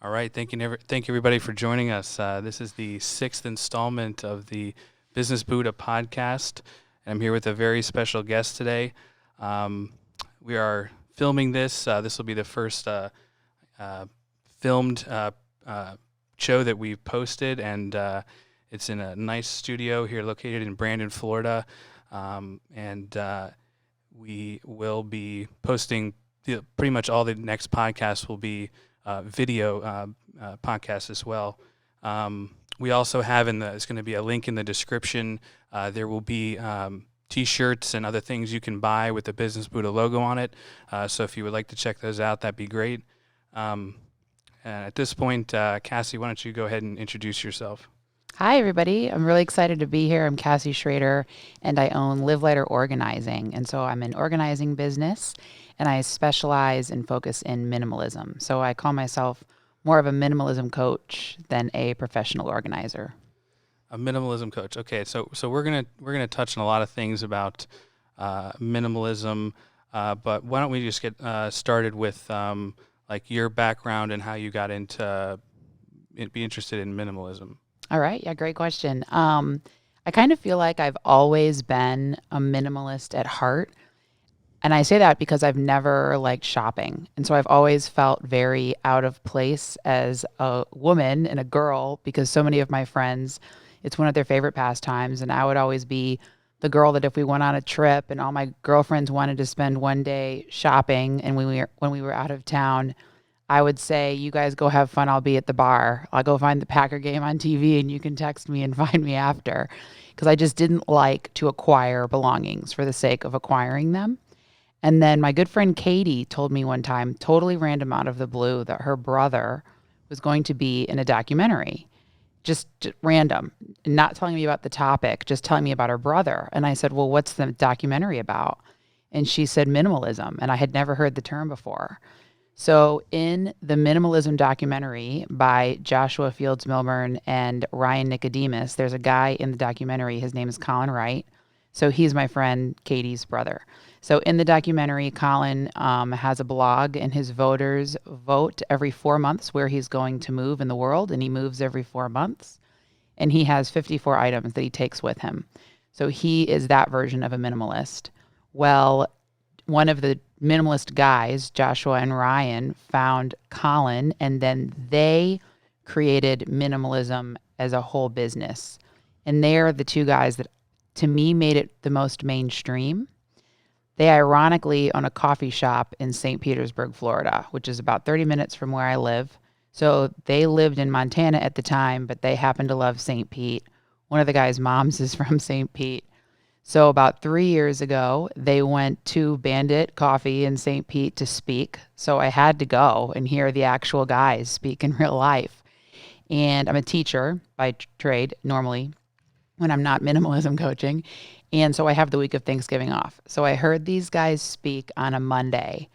All right, thank you everybody for joining us. This is the sixth installment of the Business Buddha podcast. And I'm here with a very special guest today. Um, we are filming this. This will be the first filmed show that we've posted, and it's in a nice studio here located in Brandon, Florida. And we will be posting pretty much all the next podcasts will be video podcast as well. We also have it's going to be a link in the description. There will be T-shirts and other things you can buy with the Business Buddha logo on it. So if you would like to check those out, that'd be great. And at this point, Cassie, why don't you go ahead and introduce yourself? Hi, everybody. I'm really excited to be here. I'm Cassie Schroeder, and I own Live Lighter Organizing. And so I'm an organizing business, and I specialize and focus in minimalism. So I call myself more of a minimalism coach than a professional organizer. A minimalism coach. Okay, so we're gonna touch on a lot of things about minimalism, but why don't we just get started with like your background and how you got into be interested in minimalism. All right. Yeah, great question. I kind of feel like I've always been a minimalist at heart. And I say that because I've never liked shopping. And so I've always felt very out of place as a woman and a girl because so many of my friends, it's one of their favorite pastimes. And I would always be the girl that if we went on a trip and all my girlfriends wanted to spend one day shopping and when we were out of town, I would say, you guys go have fun. I'll be at the bar. I'll go find the Packer game on TV and you can text me and find me after. Because I just didn't like to acquire belongings for the sake of acquiring them. And then my good friend Katie told me one time, totally random out of the blue, that her brother was going to be in a documentary. Just random, not telling me about the topic, just telling me about her brother. And I said, well, what's the documentary about? And she said minimalism. And I had never heard the term before. So, in the Minimalism documentary by Joshua Fields Milburn and Ryan Nicodemus, there's a guy in the documentary. His name is Colin Wright. So, he's my friend Katie's brother. So, in the documentary, Colin has a blog, and his voters vote every 4 months where he's going to move in the world, and he moves every 4 months. And he has 54 items that he takes with him. So, he is that version of a minimalist. Well, one of the minimalist guys, Joshua and Ryan, found Colin, and then they created minimalism as a whole business. And they're the two guys that, to me, made it the most mainstream. They ironically own a coffee shop in St. Petersburg, Florida, which is about 30 minutes from where I live. So they lived in Montana at the time, but they happen to love St. Pete. One of the guys' moms is from St. Pete. So about 3 years ago, they went to Bandit Coffee in St. Pete to speak. So I had to go and hear the actual guys speak in real life. And I'm a teacher by trade normally when I'm not minimalism coaching. And so I have the week of Thanksgiving off. So I heard these guys speak on a Monday.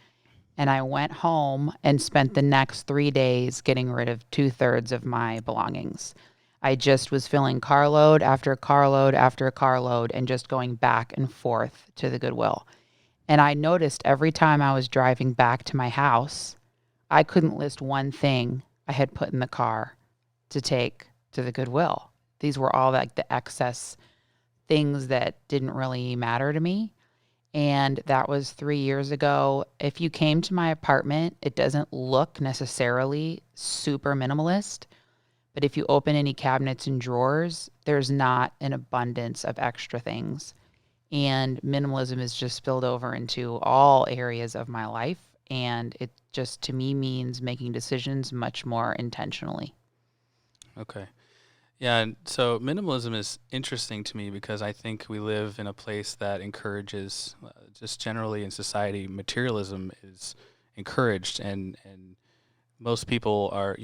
And I went home and spent the next 3 days getting rid of 2/3 of my belongings. I just was filling carload after carload after carload and just going back and forth to the Goodwill. And I noticed every time I was driving back to my house, I couldn't list one thing I had put in the car to take to the Goodwill. These were all like the excess things that didn't really matter to me. And that was 3 years ago. If you came to my apartment, it doesn't look necessarily super minimalist. But if you open any cabinets and drawers, there's not an abundance of extra things. And minimalism is just spilled over into all areas of my life. And it just, to me, means making decisions much more intentionally. Okay. Yeah, and so minimalism is interesting to me because I think we live in a place that encourages, just generally in society, materialism is encouraged, and most people are,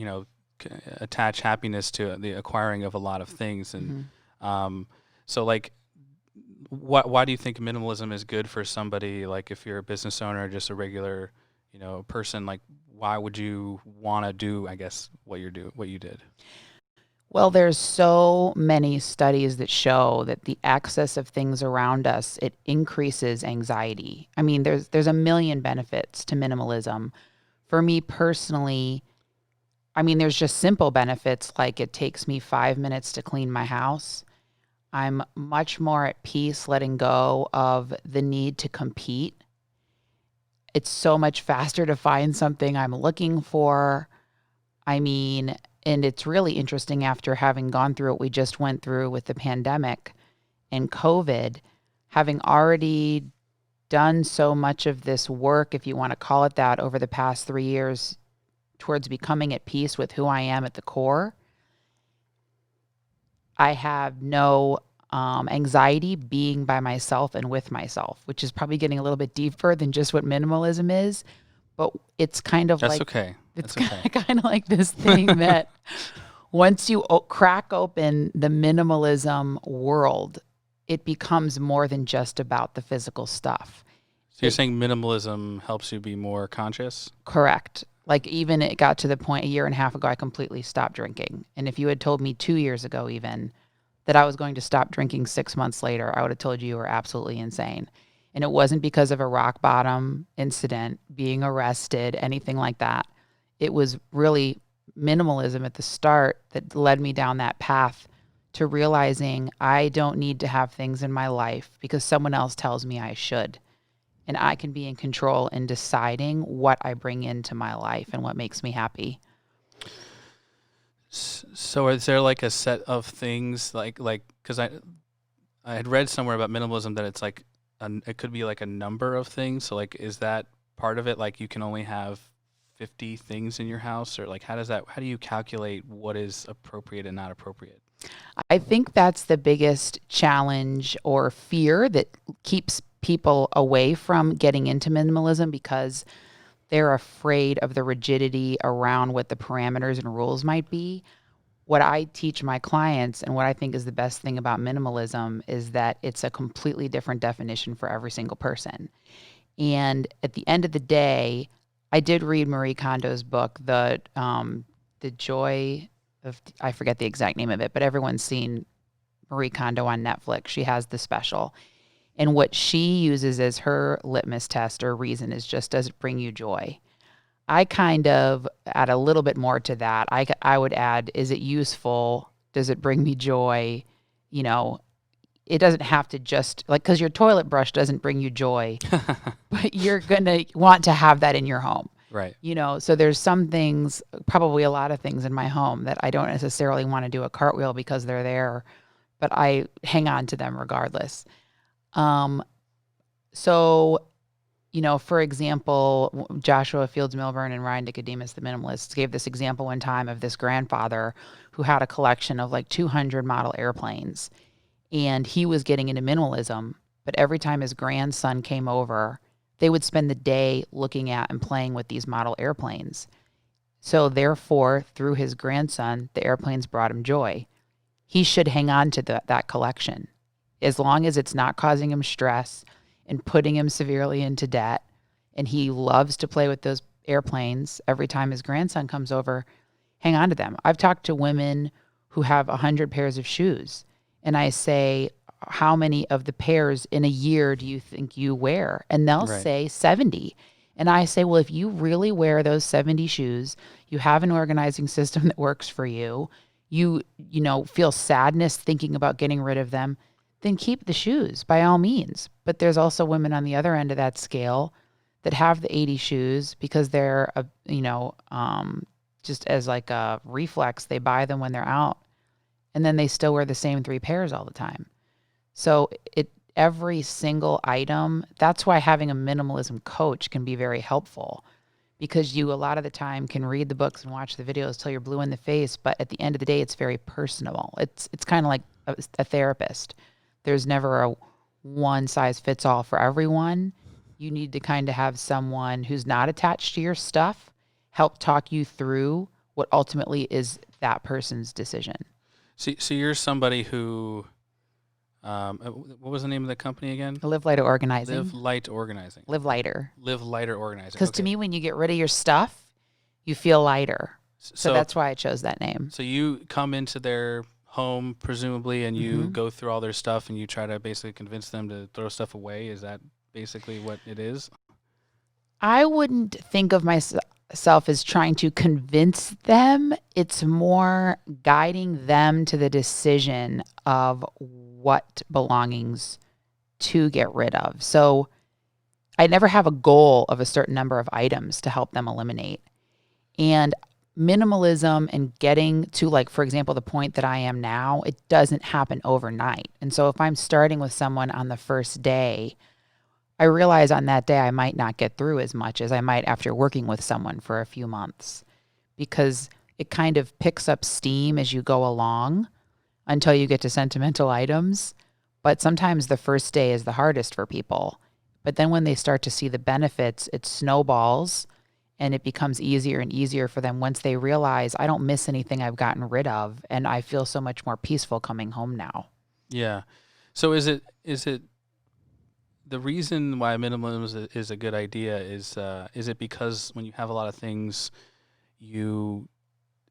attach happiness to the acquiring of a lot of things, and so like, why do you think minimalism is good for somebody? Like, if you're a business owner or just a regular, person, like, why would you want to do, I guess, what you did? Well, there's so many studies that show that the excess of things around us, it increases anxiety. I mean, there's a million benefits to minimalism. For me personally, I mean, there's just simple benefits like it takes me 5 minutes to clean my house. I'm much more at peace letting go of the need to compete. It's so much faster to find something I'm looking for. I mean, and it's really interesting after having gone through what we just went through with the pandemic and COVID, having already done so much of this work, if you want to call it that, over the past 3 years towards becoming at peace with who I am at the core. I have no anxiety being by myself and with myself, which is probably getting a little bit deeper than just what minimalism is. But it's kind of That's like, okay. it's That's okay. kind of like this thing that once you crack open the minimalism world, it becomes more than just about the physical stuff. So you're saying minimalism helps you be more conscious? Correct. Like even it got to the point a year and a half ago, I completely stopped drinking. And if you had told me 2 years ago even that I was going to stop drinking 6 months later, I would have told you were absolutely insane. And it wasn't because of a rock bottom incident, being arrested, anything like that. It was really minimalism at the start that led me down that path to realizing I don't need to have things in my life because someone else tells me I should. And I can be in control in deciding what I bring into my life and what makes me happy. So is there like a set of things like because I had read somewhere about minimalism that it's like it could be like a number of things. So like is that part of it? Like you can only have 50 things in your house, or like how do you calculate what is appropriate and not appropriate? I think that's the biggest challenge or fear that keeps people away from getting into minimalism because they're afraid of the rigidity around what the parameters and rules might be. What I teach my clients and what I think is the best thing about minimalism is that it's a completely different definition for every single person. And at the end of the day, I did read Marie Kondo's book, the Joy of, I forget the exact name of it, but everyone's seen Marie Kondo on Netflix. She has the special. And what she uses as her litmus test or reason is just, does it bring you joy? I kind of add a little bit more to that. I would add, is it useful? Does it bring me joy? You know, it doesn't have to just like, because your toilet brush doesn't bring you joy, but you're going to want to have that in your home. Right. You know, so there's some things, probably a lot of things in my home that I don't necessarily want to do a cartwheel because they're there, but I hang on to them regardless. So, you know, for example, Joshua Fields Milburn and Ryan Nicodemus, the minimalists, gave this example one time of this grandfather who had a collection of like 200 model airplanes. And he was getting into minimalism, but every time his grandson came over, they would spend the day looking at and playing with these model airplanes. So therefore, through his grandson, the airplanes brought him joy. He should hang on to that collection. As long as it's not causing him stress and putting him severely into debt, and he loves to play with those airplanes every time his grandson comes over, hang on to them. I've talked to women who have 100 pairs of shoes, and I say, how many of the pairs in a year do you think you wear? And they'll Right. say 70. And I say, well, if you really wear those 70 shoes, you have an organizing system that works for you, you know, feel sadness thinking about getting rid of them, then keep the shoes by all means. But there's also women on the other end of that scale that have the 80 shoes because they're, just as like a reflex, they buy them when they're out and then they still wear the same 3 pairs all the time. So every single item, that's why having a minimalism coach can be very helpful because you a lot of the time can read the books and watch the videos till you're blue in the face, but at the end of the day, it's very personal. It's kind of like a therapist. There's never a one size fits all for everyone. You need to kind of have someone who's not attached to your stuff help talk you through what ultimately is that person's decision. So you're somebody who, what was the name of the company again? Live lighter organizing. Live Light Organizing. Live lighter. Live Lighter Organizing. Because to me, when you get rid of your stuff, you feel lighter. So So that's why I chose that name. So you come into their home, presumably, and you go through all their stuff and you try to basically convince them to throw stuff away. Is that basically what it is? I wouldn't think of myself. myself as trying to convince them. It's more guiding them to the decision of what belongings to get rid of. So I never have a goal of a certain number of items to help them eliminate. And minimalism and getting to, like, for example, the point that I am now, it doesn't happen overnight. And so if I'm starting with someone on the first day, I realize on that day I might not get through as much as I might after working with someone for a few months, because it kind of picks up steam as you go along until you get to sentimental items. But sometimes the first day is the hardest for people. But then when they start to see the benefits, it snowballs and it becomes easier and easier for them once they realize I don't miss anything I've gotten rid of, and I feel so much more peaceful coming home now. Yeah. So is it the reason why minimalism is a good idea is it because when you have a lot of things, you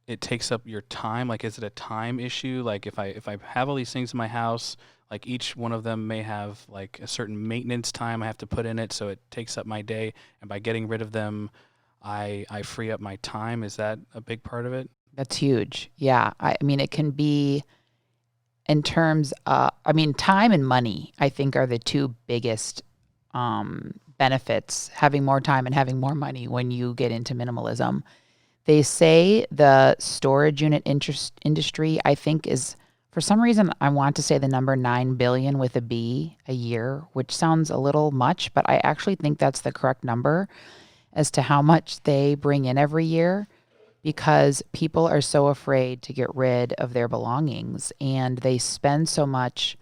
it takes up your time? Like, is it a time issue? Like, if I have all these things in my house, like each one of them may have like a certain maintenance time I have to put in it, so it takes up my day. And by getting rid of them, I free up my time. Is that a big part of it? That's huge. Yeah. I mean, it can be in terms I mean, time and money, I think, are the two biggest benefits, having more time and having more money when you get into minimalism. They say the storage unit industry, I think, is, for some reason, I want to say the number 9 billion with a B a year, which sounds a little much, but I actually think that's the correct number as to how much they bring in every year, because people are so afraid to get rid of their belongings and they spend so much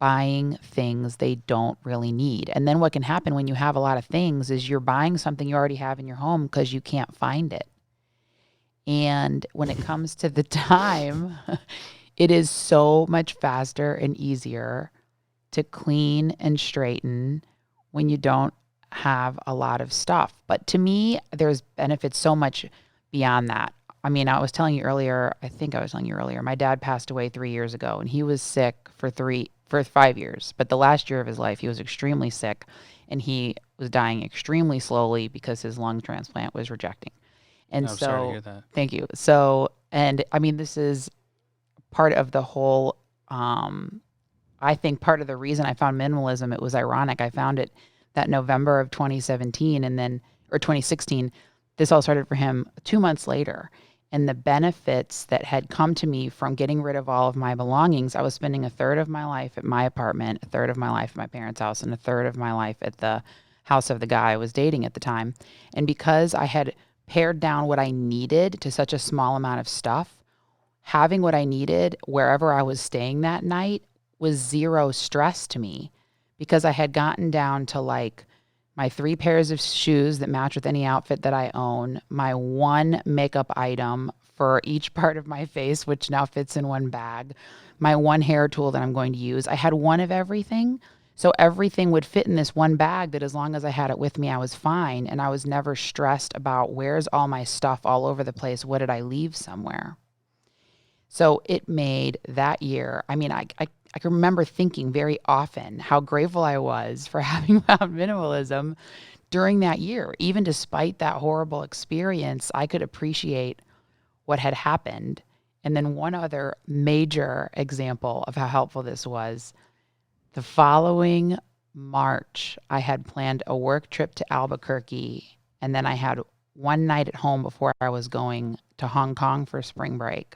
buying things they don't really need. And then what can happen when you have a lot of things is you're buying something you already have in your home because you can't find it. And when it comes to the time, it is so much faster and easier to clean and straighten when you don't have a lot of stuff. But to me, there's benefits so much beyond that. I mean, I think I was telling you earlier, my dad passed away 3 years ago, and he was sick for 5 years. But the last year of his life, he was extremely sick, and he was dying extremely slowly because his lung transplant was rejecting. And I'm sorry to so, hear that. thank you. So, and I mean, this is part of the whole, I think part of the reason I found minimalism, it was ironic. I found it that November of 2017 or 2016. This all started for him 2 months later. And the benefits that had come to me from getting rid of all of my belongings, I was spending a third of my life at my apartment, a third of my life at my parents' house, and a third of my life at the house of the guy I was dating at the time. And because I had pared down what I needed to such a small amount of stuff, having what I needed wherever I was staying that night was zero stress to me, because I had gotten down to like my 3 pairs of shoes that match with any outfit that I own, my one makeup item for each part of my face, which now fits in one bag, my one hair tool that I'm going to use. I had one of everything. So everything would fit in this one bag that, as long as I had it with me, I was fine. And I was never stressed about where's all my stuff all over the place. What did I leave somewhere? So it made that year, I mean, I can remember thinking very often how grateful I was for having found minimalism during that year. Even despite that horrible experience, I could appreciate what had happened. And then one other major example of how helpful this was, the following March, I had planned a work trip to Albuquerque, and then I had one night at home before I was going to Hong Kong for spring break.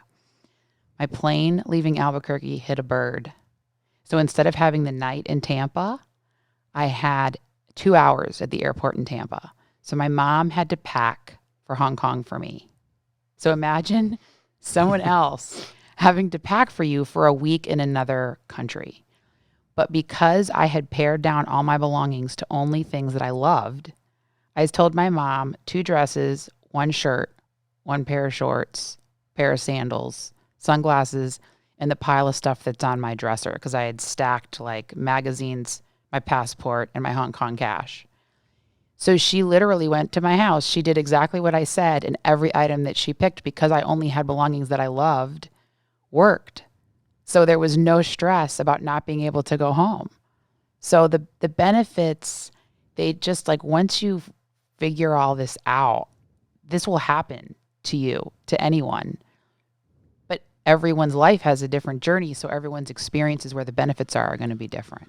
My plane leaving Albuquerque hit a bird. So instead of having the night in Tampa, I had 2 hours at the airport in Tampa. So my mom had to pack for Hong Kong for me. So imagine someone else having to pack for you for a week in another country. But because I had pared down all my belongings to only things that I loved, I told my mom 2 dresses, 1 shirt, 1 pair of shorts, pair of sandals, sunglasses, and the pile of stuff that's on my dresser, because I had stacked like magazines, my passport, and my Hong Kong cash. So she literally went to my house. She did exactly what I said, and every item that she picked, because I only had belongings that I loved, worked. So there was no stress about not being able to go home. So the benefits, they just, like, once you figure all this out, this will happen to you, to anyone. But everyone's life has a different journey, so everyone's experiences where the benefits are going to be different.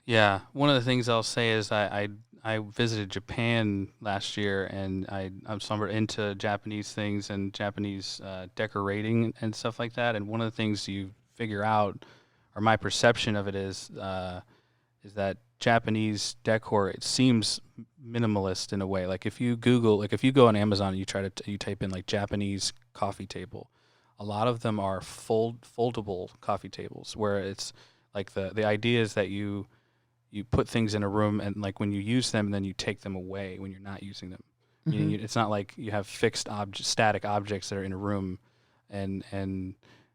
Yeah, one of the things I'll say is I visited Japan last year, and I'm somewhat into Japanese things and Japanese decorating and stuff like that. And one of the things you figure out, or my perception of it is that Japanese decor, it seems minimalist in a way. Like if you Google, like if you go on Amazon and you try to you type in like Japanese coffee table, a lot of them are foldable coffee tables where it's like the idea is that you put things in a room, and like when you use them, then you take them away when you're not using them. Meaning it's not like you have fixed static objects that are in a room, and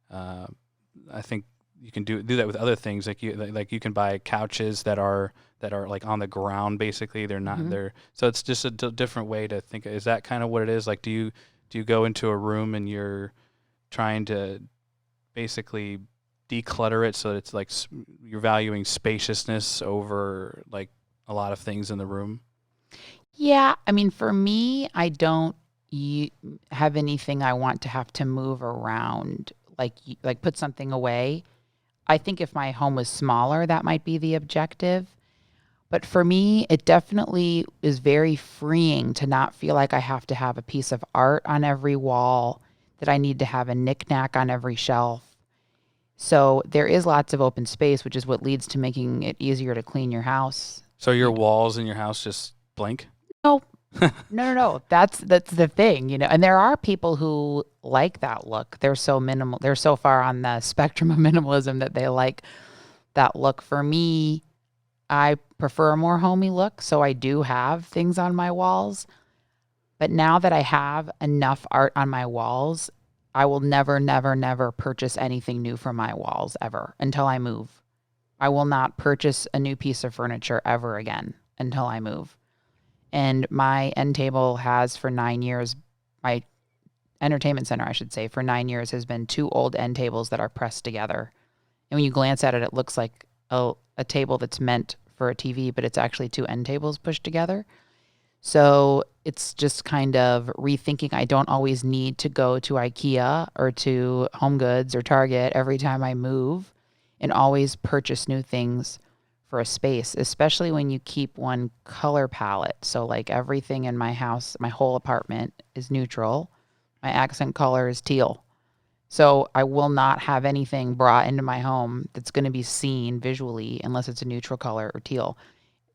I think you can do that with other things. Like you can buy couches that are like on the ground. Basically, they're not there. So it's just a different way to think. Is that kind of what it is? Like, do you go into a room and you're trying to basically declutter it so that it's like you're valuing spaciousness over like a lot of things in the room? Yeah, I mean, for me, I don't have anything I want to have to move around, like put something away. I think if my home was smaller, that might be the objective. But for me, it definitely is very freeing to not feel like I have to have a piece of art on every wall, that I need to have a knickknack on every shelf. So there is lots of open space, which is what leads to making it easier to clean your house. So your walls in your house just blank? No, no. That's the thing, you know. And there are people who like that look. They're so minimal. They're so far on the spectrum of minimalism that they like that look. For me, I prefer a more homey look, so I do have things on my walls. But now that I have enough art on my walls, I will never, never, never purchase anything new for my walls ever until I move. I will not purchase a new piece of furniture ever again until I move. And my end table has for 9 years, my entertainment center, I should say, for 9 years has been two old end tables that are pressed together. And when you glance at it, it looks like a table that's meant for a TV, but it's actually two end tables pushed together. So it's just kind of rethinking. I don't always need to go to IKEA or to Home Goods or Target every time I move, and always purchase new things for a space, especially when you keep one color palette. So like everything in my house, my whole apartment is neutral. My accent color is teal. So I will not have anything brought into my home that's going to be seen visually unless it's a neutral color or teal.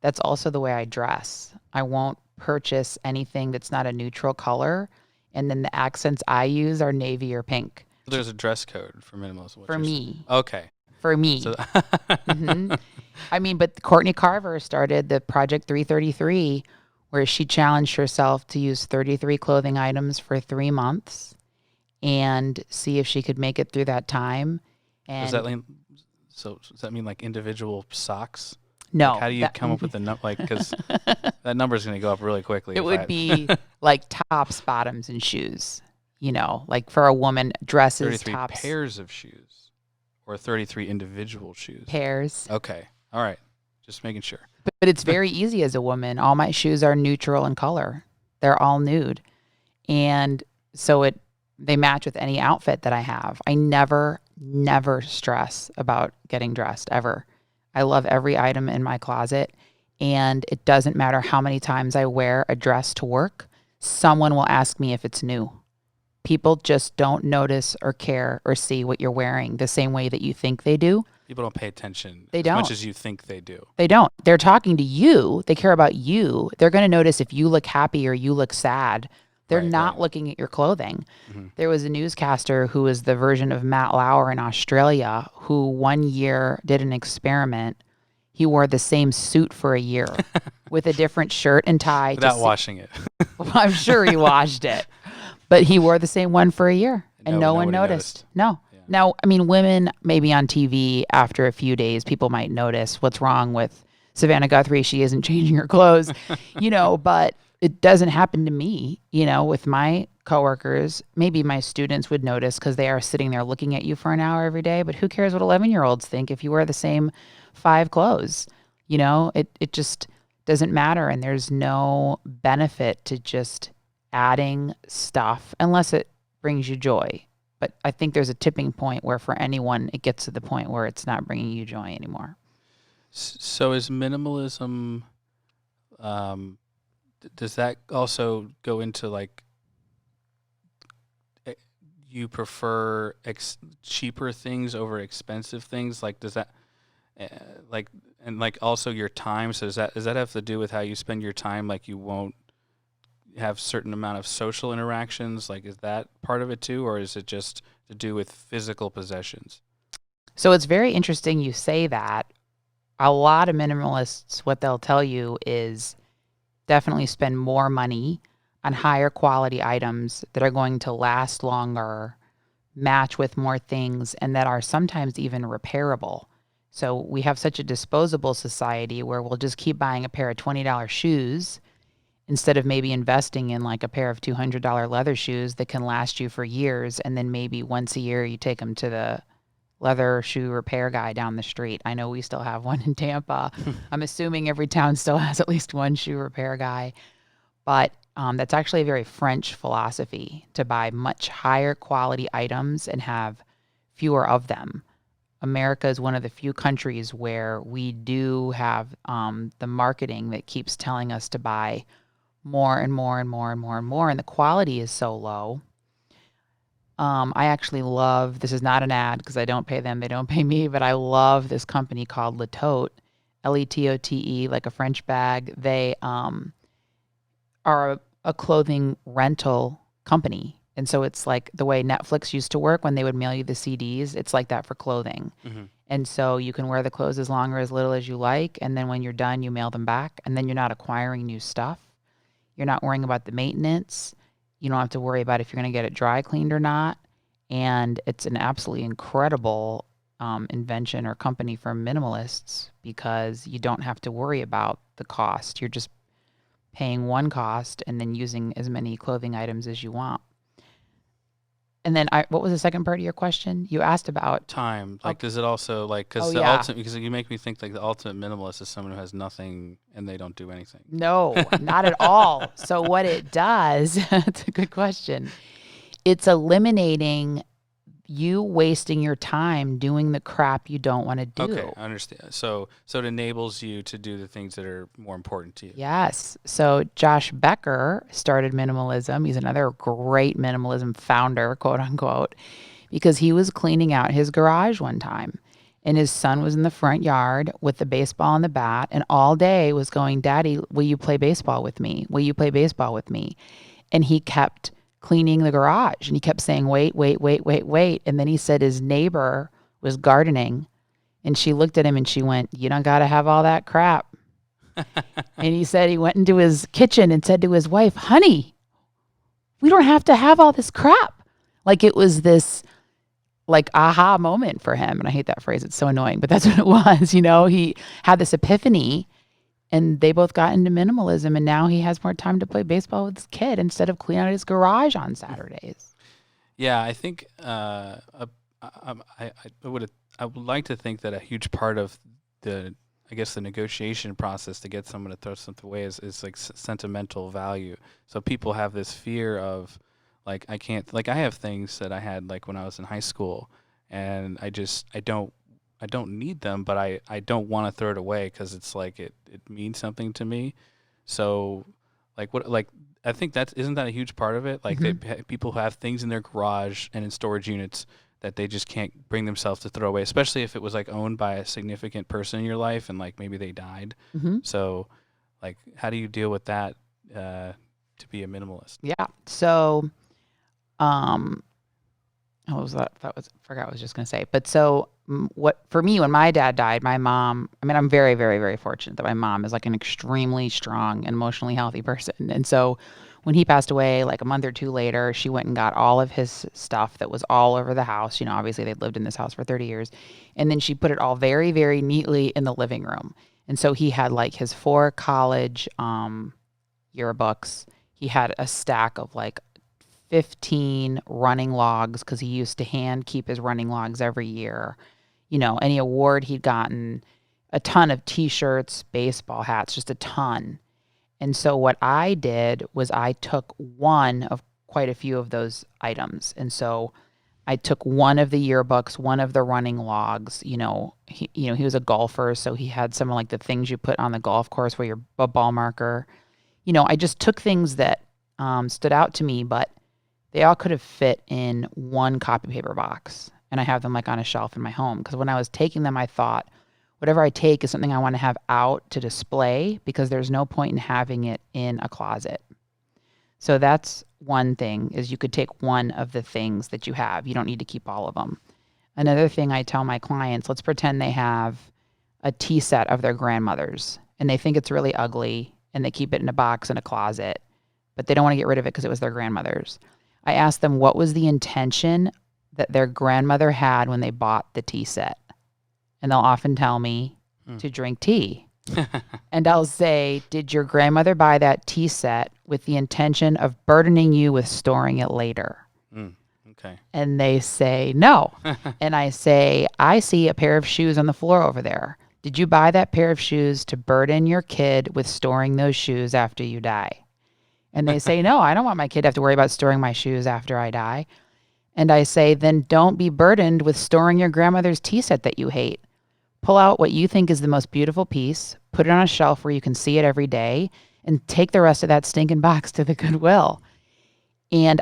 That's also the way I dress. I won't purchase anything that's not a neutral color. And then the accents I use are navy or pink. There's a dress code for minimalism. For me. Okay. For me. So I mean, but Courtney Carver started the Project 333, where she challenged herself to use 33 clothing items for 3 months and see if she could make it through that time. And does that mean like individual socks? No. Like how do you come up with the number? Like, because that number is going to go up really quickly. It would be like tops, bottoms, and shoes. You know, like for a woman, dresses, 33 tops. pairs of shoes or 33 individual shoes? Pairs. Okay. All right. Just making sure. But it's very easy as a woman. All my shoes are neutral in color. They're all nude. And so they match with any outfit that I have. I never stress about getting dressed ever. I love every item in my closet, and it doesn't matter how many times I wear a dress to work, someone will ask me if it's new. People just don't notice or care or see what you're wearing the same way that you think they do. People don't pay attention as much as you think they do. They don't. They're talking to you. They care about you. They're going to notice if you look happy or you look sad. They're not looking at your clothing. Mm-hmm. There was a newscaster who was the version of Matt Lauer in Australia who one year did an experiment. He wore the same suit for a year with a different shirt and tie. Without washing it. Well, I'm sure he washed it. But he wore the same one for a year and no one noticed. No. Yeah. Now, I mean, women maybe on TV after a few days, people might notice what's wrong with Savannah Guthrie. She isn't changing her clothes, but it doesn't happen to me, with my coworkers. Maybe my students would notice because they are sitting there looking at you for an hour every day. But who cares what 11-year-olds think if you wear the same 5 clothes? It just doesn't matter. And there's no benefit to just adding stuff unless it brings you joy. But I think there's a tipping point where for anyone, it gets to the point where it's not bringing you joy anymore. So is minimalism, um, does that also go into like eh, you prefer cheaper things over expensive things? Like, does that uh, like and like also your time? So does that have to do with how you spend your time? Like, you won't have certain amount of social interactions. Like, is that part of it too, or is it just to do with physical possessions? So it's very interesting you say that. A lot of minimalists, what they'll tell you is definitely spend more money on higher quality items that are going to last longer, match with more things, and that are sometimes even repairable. So we have such a disposable society where we'll just keep buying a pair of $20 shoes instead of maybe investing in like a pair of $200 leather shoes that can last you for years. And then maybe once a year you take them to the leather shoe repair guy down the street. I know we still have one in Tampa. I'm assuming every town still has at least one shoe repair guy. But that's actually a very French philosophy to buy much higher quality items and have fewer of them. America is one of the few countries where we do have the marketing that keeps telling us to buy more and more and more and more and more, and the quality is so low. I actually love, this is not an ad because I don't pay them, they don't pay me, but I love this company called Letote, Letote, like a French bag. They are a clothing rental company. And so it's like the way Netflix used to work when they would mail you the CDs. It's like that for clothing. Hmm. And so you can wear the clothes as long or as little as you like. And then when you're done, you mail them back. And then you're not acquiring new stuff. You're not worrying about the maintenance. You don't have to worry about if you're going to get it dry cleaned or not. And it's an absolutely incredible invention or company for minimalists because you don't have to worry about the cost. You're just paying one cost and then using as many clothing items as you want. And then what was the second part of your question? You asked about, Time, like, okay. does it also like Oh because the yeah. ultimate because you make me think like the ultimate minimalist is someone who has nothing and they don't do anything. No, not at all. So what it does, it's a good question. It's eliminating you wasting your time doing the crap you don't want to Okay, do. I understand. So it enables you to do the things that are more important to you. Yes. So Josh Becker started minimalism. He's another great minimalism founder, quote unquote, because he was cleaning out his garage one time and his son was in the front yard with the baseball and the bat and all day was going, "Daddy, will you play baseball with me? Will you play baseball with me?" And he kept cleaning the garage and he kept saying, "Wait, wait, wait, wait, wait." And then he said his neighbor was gardening and she looked at him and she went, "You don't got to have all that crap." And he said he went into his kitchen and said to his wife, "Honey, we don't have to have all this crap." Like it was this like aha moment for him. And I hate that phrase. It's so annoying, but that's what it was. He had this epiphany and they both got into minimalism. And now he has more time to play baseball with his kid instead of clean out his garage on Saturdays. Yeah, I think I would like to think that a huge part of the I guess the negotiation process to get someone to throw something away is like sentimental value. So people have this fear of like I can't like I have things that I had like when I was in high school, and I don't need them, but I don't want to throw it away because it's like it means something to me. So like what like I think that isn't that a huge part of it? Like Hmm. people who have things in their garage and in storage units that they just can't bring themselves to throw away, especially if it was like owned by a significant person in your life and like maybe they died. Hmm. So like how do you deal with that to be a minimalist? Yeah. So, um, what was that? That was, I forgot what I was just going to say. But so, what for me, when my dad died, my mom, I mean, I'm very, very, very fortunate that my mom is like an extremely strong and emotionally healthy person. And so, when he passed away, like a month or two later, she went and got all of his stuff that was all over the house. Obviously, they'd lived in this house for 30 years. And then she put it all very, very neatly in the living room. And so, he had like his 4 college yearbooks. He had a stack of like 15 running logs because he used to hand keep his running logs every year. Any award he'd gotten, a ton of t shirts, baseball hats, just a ton. And so what I did was I took one of quite a few of those items. And so I took one of the yearbooks, one of the running logs. He was a golfer, so he had some of like the things you put on the golf course where you're a ball marker. I just took things that stood out to me, but they all could have fit in one copy paper box. And I have them like on a shelf in my home. Because when I was taking them, I thought, whatever I take is something I want to have out to display because there's no point in having it in a closet. So that's one thing, is you could take one of the things that you have. You don't need to keep all of them. Another thing I tell my clients, let's pretend they have a tea set of their grandmother's and they think it's really ugly and they keep it in a box in a closet, but they don't want to get rid of it because it was their grandmother's. I ask them, what was the intention that their grandmother had when they bought the tea set? And they'll often tell me to drink tea. And I'll say, did your grandmother buy that tea set with the intention of burdening you with storing it later? Okay. And they say, no. And I say, I see a pair of shoes on the floor over there. Did you buy that pair of shoes to burden your kid with storing those shoes after you die? And they say, no, I don't want my kid to have to worry about storing my shoes after I die. And I say, then don't be burdened with storing your grandmother's tea set that you hate. Pull out what you think is the most beautiful piece, put it on a shelf where you can see it every day, and take the rest of that stinking box to the Goodwill. And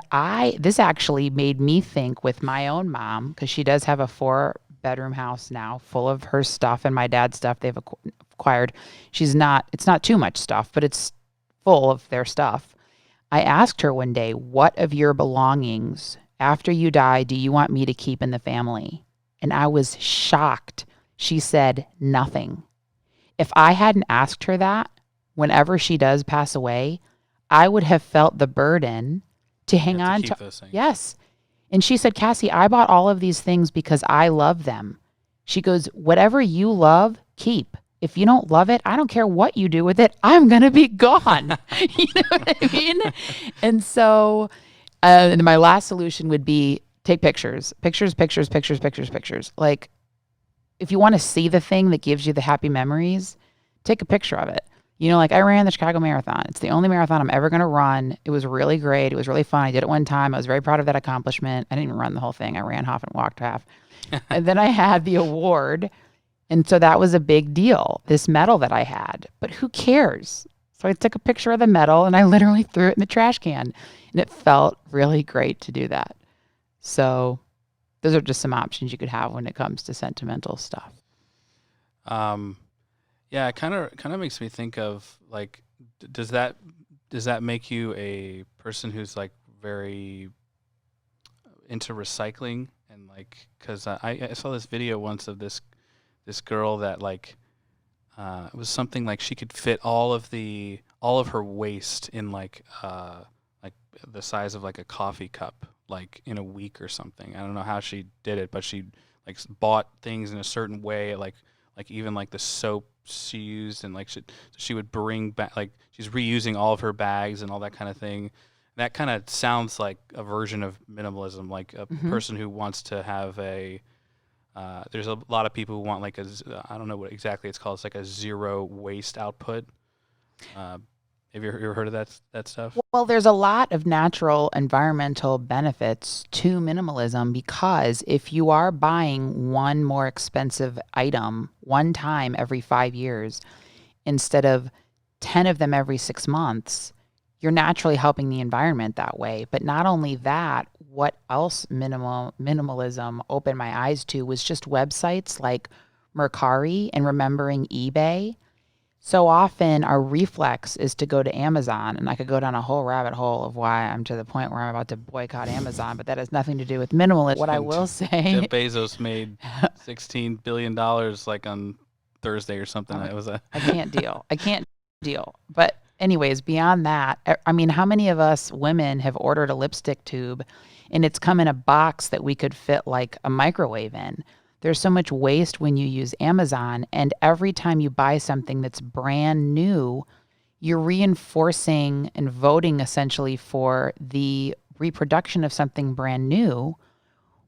this actually made me think with my own mom, because she does have a 4-bedroom house now full of her stuff and my dad's stuff they've acquired. It's not too much stuff, but it's full of their stuff. I asked her one day, what of your belongings after you die do you want me to keep in the family? And I was shocked. She said nothing. If I hadn't asked her that, whenever she does pass away, I would have felt the burden to hang on to those things. Yes. And she said, Cassie, I bought all of these things because I love them. She goes, whatever you love, keep. If you don't love it, I don't care what you do with it. I'm going to be gone. You know what I mean? And so, and my last solution would be take pictures. Pictures. Like, if you want to see the thing that gives you the happy memories, take a picture of it. Like I ran the Chicago Marathon. It's the only marathon I'm ever going to run. It was really great. It was really fun. I did it one time. I was very proud of that accomplishment. I didn't even run the whole thing. I ran half and walked half. And then I had the award. And so that was a big deal, this medal that I had. But who cares? So I took a picture of the medal and I literally threw it in the trash can. And it felt really great to do that. So those are just some options you could have when it comes to sentimental stuff. Yeah, it kind of makes me think of like, does that make you a person who's like very into recycling? And like, because I saw this video once of this girl that like it was something like she could fit all of her waste in like the size of like a coffee cup, like in a week or something. I don't know how she did it, but she like bought things in a certain way, like even like the soap she used, and like she would bring back, like she's reusing all of her bags and all that kind of thing. That kind of sounds like a version of minimalism, like a person who wants to have a there's a lot of people who want like I don't know what exactly it's called. It's like a zero waste output. Have you ever heard of that stuff? Well, there's a lot of natural environmental benefits to minimalism, because if you are buying one more expensive item one time every 5 years instead of 10 of them every 6 months, you're naturally helping the environment that way. But not only that, what else minimalism opened my eyes to was just websites like Mercari and remembering eBay. So often our reflex is to go to Amazon, and I could go down a whole rabbit hole of why I'm to the point where I'm about to boycott Amazon, but that has nothing to do with minimalism. What I will say, Jeff Bezos made $16 billion like on Thursday or something. It was I can't deal. But anyways, beyond that, I mean, how many of us women have ordered a lipstick tube and it's come in a box that we could fit like a microwave in? There's so much waste when you use Amazon, and every time you buy something that's brand new, you're reinforcing and voting essentially for the reproduction of something brand new,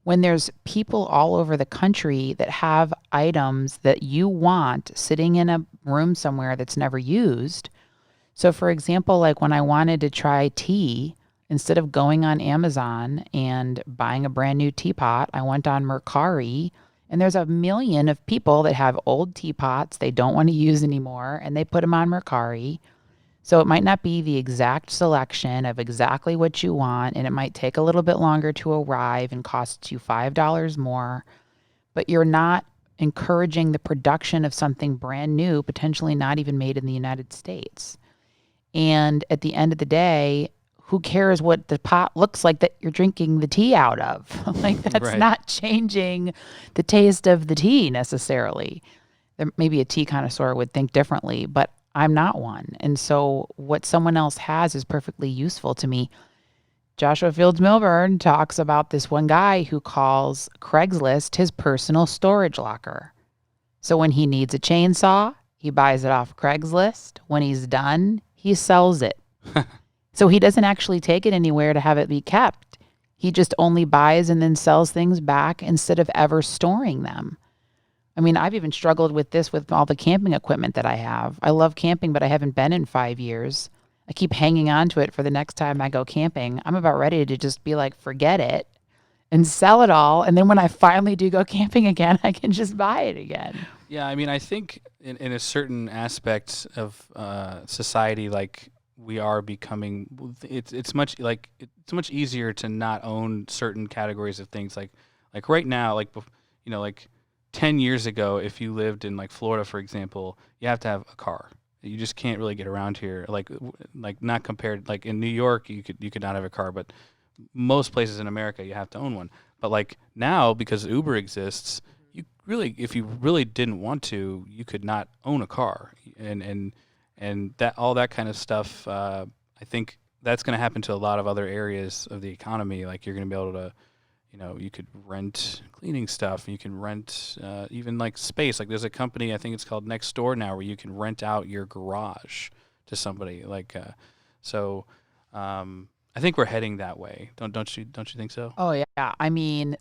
when there's people all over the country that have items that you want sitting in a room somewhere that's never used. So, for example, like when I wanted to try tea, instead of going on Amazon and buying a brand new teapot, I went on Mercari. And there's a million of people that have old teapots they don't want to use anymore, and they put them on Mercari. So it might not be the exact selection of exactly what you want, and it might take a little bit longer to arrive and cost you $5 more, but you're not encouraging the production of something brand new, potentially not even made in the United States. And at the end of the day, who cares what the pot looks like that you're drinking the tea out of? Like, that's Right. not changing the taste of the tea necessarily. There maybe a tea connoisseur would think differently, but I'm not one. And so what someone else has is perfectly useful to me. Joshua Fields Milburn talks about this one guy who calls Craigslist his personal storage locker. So when he needs a chainsaw, he buys it off Craigslist. When he's done, he sells it. So he doesn't actually take it anywhere to have it be kept. He just only buys and then sells things back instead of ever storing them. I mean, I've even struggled with this with all the camping equipment that I have. I love camping, but I haven't been in 5 years. I keep hanging on to it for the next time I go camping. I'm about ready to just be like, forget it and sell it all. And then when I finally do go camping again, I can just buy it again. Yeah, I mean, I think in a certain aspect of society, like we are becoming, it's much easier to not own certain categories of things. Like right now, like 10 years ago, if you lived in like Florida, for example, you have to have a car. You just can't really get around here. Like not compared. Like in New York, you could not have a car, but most places in America, you have to own one. But like now, because Uber exists, you really, if you really didn't want to, you could not own a car, and that all that kind of stuff. I think that's going to happen to a lot of other areas of the economy. Like you're going to be able to, you could rent cleaning stuff. You can rent even like space. Like there's a company, I think it's called Next Door now, where you can rent out your garage to somebody. So. I think we're heading that way. Don't you think so? Oh, yeah. I mean,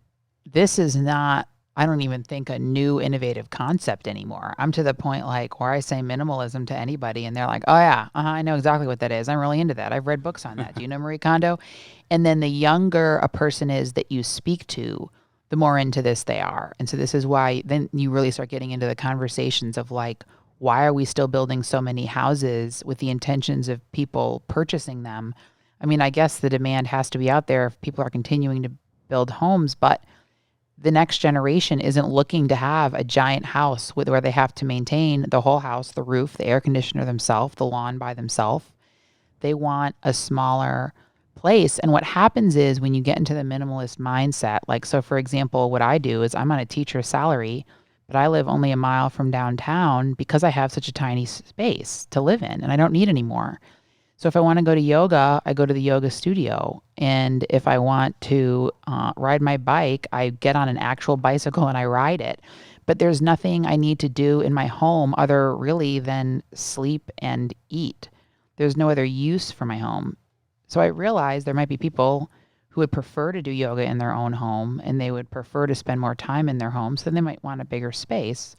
this is not, I don't even think a new innovative concept anymore. I'm to the point like where I say minimalism to anybody and they're like, oh, yeah, I know exactly what that is. I'm really into that. I've read books on that. Do you know Marie Kondo? And then the younger a person is that you speak to, the more into this they are. And so this is why then you really start getting into the conversations of like, why are we still building so many houses with the intentions of people purchasing them? I mean, I guess the demand has to be out there if people are continuing to build homes, but the next generation isn't looking to have a giant house where they have to maintain the whole house, the roof, the air conditioner themselves, the lawn by themselves. They want a smaller place. And what happens is when you get into the minimalist mindset, like, so for example, what I do is I'm on a teacher salary, but I live only a mile from downtown because I have such a tiny space to live in and I don't need any more. So if I want to go to yoga, I go to the yoga studio. And if I want to ride my bike, I get on an actual bicycle and I ride it. But there's nothing I need to do in my home other really than sleep and eat. There's no other use for my home. So I realize there might be people who would prefer to do yoga in their own home and they would prefer to spend more time in their home. So they might want a bigger space,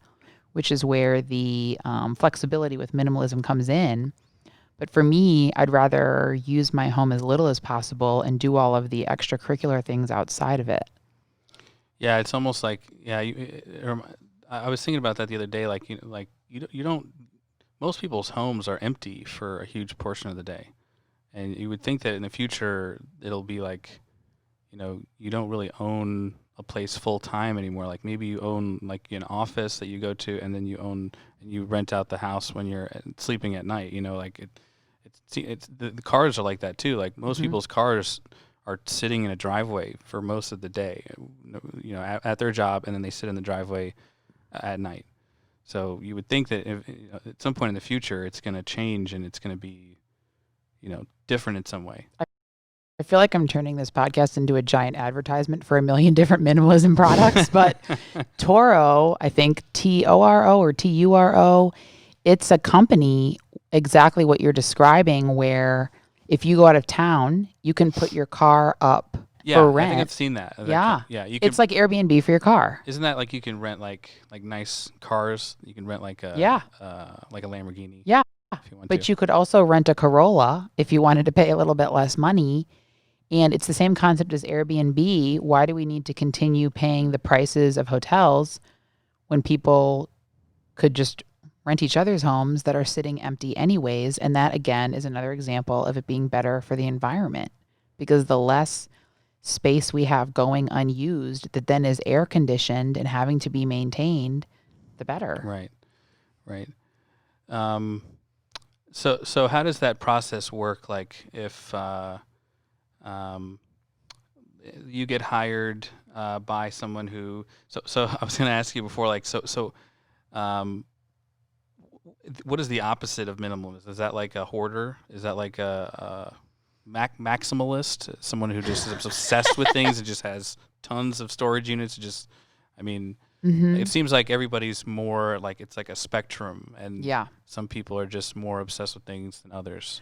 which is where the flexibility with minimalism comes in. But for me, I'd rather use my home as little as possible and do all of the extracurricular things outside of it. Yeah, it's almost like I was thinking about that the other day. Like you don't. Most people's homes are empty for a huge portion of the day, and you would think that in the future it'll be like, you don't really own a place full time anymore. Like maybe you own like an office that you go to, and then you rent out the house when you're sleeping at night. The cars are like that too. Like most people's cars are sitting in a driveway for most of the day, at their job, and then they sit in the driveway at night. So you would think that at some point in the future, it's going to change and it's going to be, different in some way. I feel like I'm turning this podcast into a giant advertisement for a million different minimalism products, but Toro, I think Toro or Turo, it's a company exactly what you're describing where if you go out of town, you can put your car up for rent. I think I've seen that. Yeah. Yeah. It's like Airbnb for your car. Isn't that like you can rent like nice cars? You can rent like a Yeah. like a Lamborghini. Yeah. if you want But to. you could also rent a Corolla if you wanted to pay a little bit less money. And it's the same concept as Airbnb. Why do we need to continue paying the prices of hotels when people could just rent each other's homes that are sitting empty anyways? And that, again, is another example of it being better for the environment, because the less space we have going unused that then is air conditioned and having to be maintained, the better. Right, right. Um, so how does that process work? Like if um, you get hired by someone who, so I was going to ask you before, like um, what is the opposite of minimalism? Is that like a hoarder? Is that like a maximalist? Someone who just is obsessed with things and just has tons of storage units? Just, I mean, it seems like everybody's more like it's like a spectrum, and Yeah. some people are just more obsessed with things than others.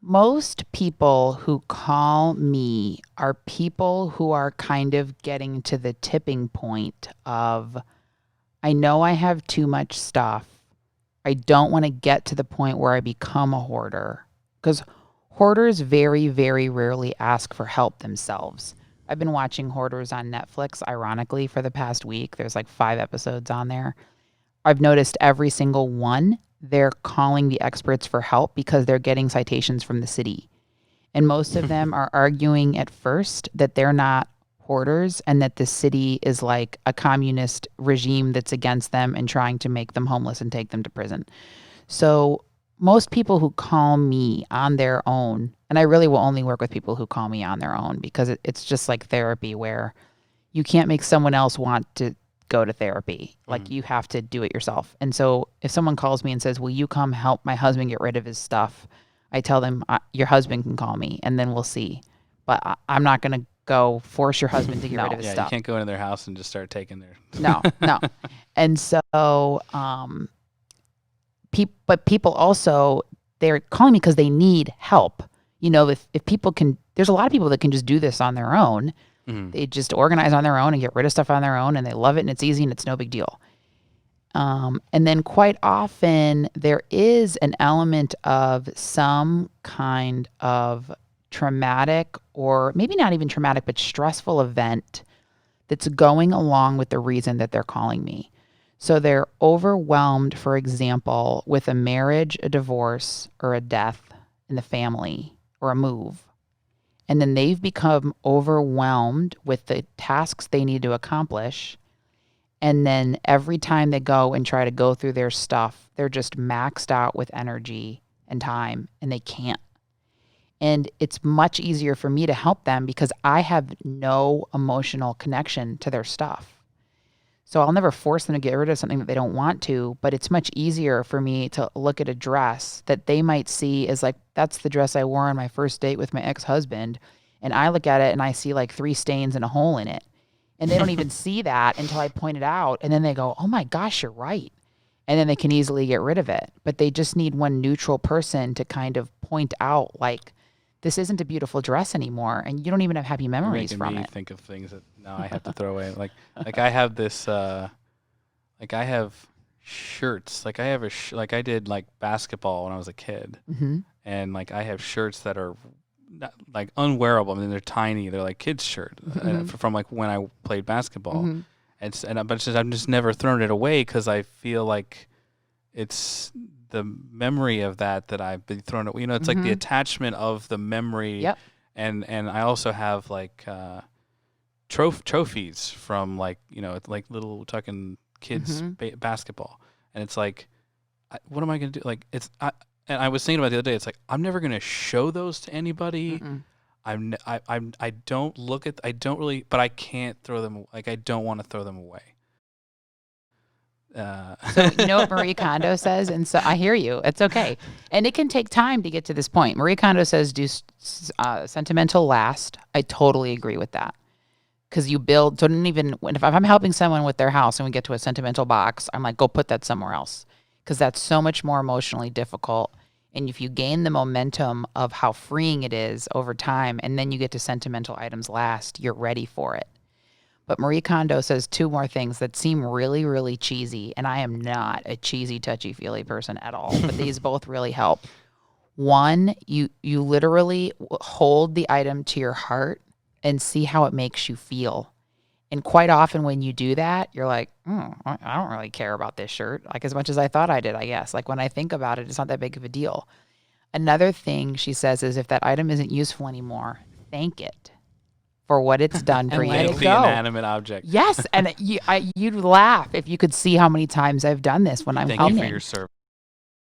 Most people who call me are people who are kind of getting to the tipping point of, I know I have too much stuff. I don't want to get to the point where I become a hoarder, because hoarders very, very rarely ask for help themselves. I've been watching Hoarders on Netflix, ironically, for the past week. There's like 5 episodes on there. I've noticed every single one, they're calling the experts for help because they're getting citations from the city. And most of them are arguing at first that they're not hoarders and that the city is like a communist regime that's against them and trying to make them homeless and take them to prison. So most people who call me on their own, and I really will only work with people who call me on their own, because it's just like therapy where you can't make someone else want to go to therapy. Like you have to do it yourself. And so if someone calls me and says, will you come help my husband get rid of his stuff? I tell them, your husband can call me and then we'll see. But I'm not going to go force your husband to get rid of his Yeah, stuff. you can't go into their house and just start taking their. No. And so, but people also, they're calling me because they need help. You know, if people can, there's a lot of people that can just do this on their own. They just organize on their own and get rid of stuff on their own, and they love it, and it's easy, and it's no big deal. And then quite often there is an element of some kind of traumatic, or maybe not even traumatic, but stressful event that's going along with the reason that they're calling me. So they're overwhelmed, for example, with a marriage, a divorce, or a death in the family, or a move. And then they've become overwhelmed with the tasks they need to accomplish. And then every time they go and try to go through their stuff, they're just maxed out with energy and time, and they can't. And it's much easier for me to help them because I have no emotional connection to their stuff. So I'll never force them to get rid of something that they don't want to, but it's much easier for me to look at a dress that they might see as like, that's the dress I wore on my first date with my ex-husband. And I look at it and I see like 3 stains and a hole in it. And they don't even see that until I point it out. And then they go, oh my gosh, you're right. And then they can easily get rid of it. But they just need one neutral person to kind of point out, like, this isn't a beautiful dress anymore, and you don't even have happy memories from me it. think of things that now I have to throw away. Like I have this, like I have shirts. Like I have like I did like basketball when I was a kid, and like I have shirts that are not, like unwearable. I mean, they're tiny. They're like kids' shirt from like when I played basketball. But it's just, I've just never thrown it away because I feel like it's the memory of that I've been thrown away. You know, it's like the attachment of the memory. Yep. And I also have like trophies from like, you know, like little tucking kids basketball. And it's like, what am I going to do? Like and I was thinking about the other day, it's like, I'm never going to show those to anybody. I don't look at, I don't really, but I can't throw them. Like, I don't want to throw them away. So you know what Marie Kondo says? And so I hear you. It's okay. And it can take time to get to this point. Marie Kondo says do sentimental last. I totally agree with that. Because you build, so if I'm helping someone with their house and we get to a sentimental box, I'm like, go put that somewhere else. Because that's so much more emotionally difficult. And if you gain the momentum of how freeing it is over time, and then you get to sentimental items last, you're ready for it. But Marie Kondo says two more things that seem really, really cheesy. And I am not a cheesy, touchy-feely person at all. But these both really help. One, you literally hold the item to your heart and see how it makes you feel. And quite often when you do that, you're like, I don't really care about this shirt, like as much as I thought I did, I guess. Like when I think about it, it's not that big of a deal. Another thing she says is if that item isn't useful anymore, thank it for what it's done for And you. let And it let it the go. inanimate object. Yes, and you'd laugh if you could see how many times I've done this when I'm Thank cleaning. you for your service.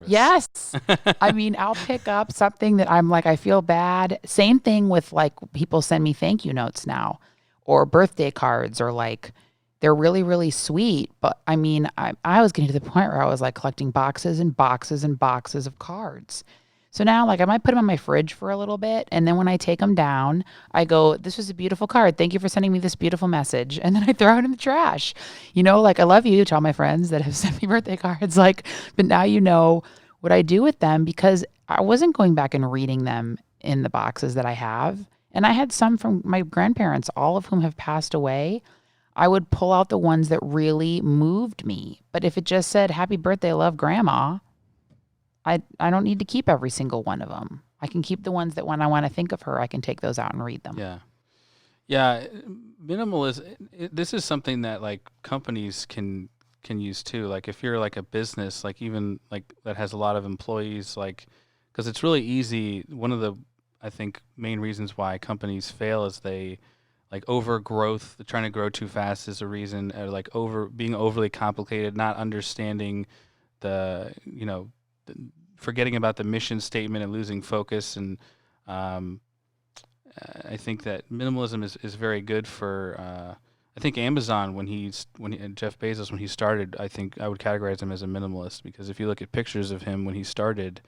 Yes. I mean, I'll pick up something that I'm like, I feel bad. Same thing with like people send me thank you notes now or birthday cards or like they're really, really sweet. But I mean, I was getting to the point where I was like collecting boxes and boxes and boxes of cards. So now, like, I might put them on my fridge for a little bit. And then when I take them down, I go, this was a beautiful card. Thank you for sending me this beautiful message. And then I throw it in the trash. You know, like, I love you to all my friends that have sent me birthday cards. Like, but now you know what I do with them because I wasn't going back and reading them in the boxes that I have. And I had some from my grandparents, all of whom have passed away. I would pull out the ones that really moved me. But if it just said, happy birthday, love grandma, I don't need to keep every single one of them. I can keep the ones that when I want to think of her, I can take those out and read them. Yeah. Yeah. Minimalism, this is something that like companies can use too. Like if you're like a business, like even like that has a lot of employees, like, because it's really easy. One of the, I think, main reasons why companies fail is they like overgrowth, trying to grow too fast is a reason, or like being overly complicated, not understanding the, forgetting about the mission statement and losing focus. And um, I think that minimalism is very good for. I think Amazon and Jeff Bezos when he started, I think I would categorize him as a minimalist because if you look at pictures of him when he started,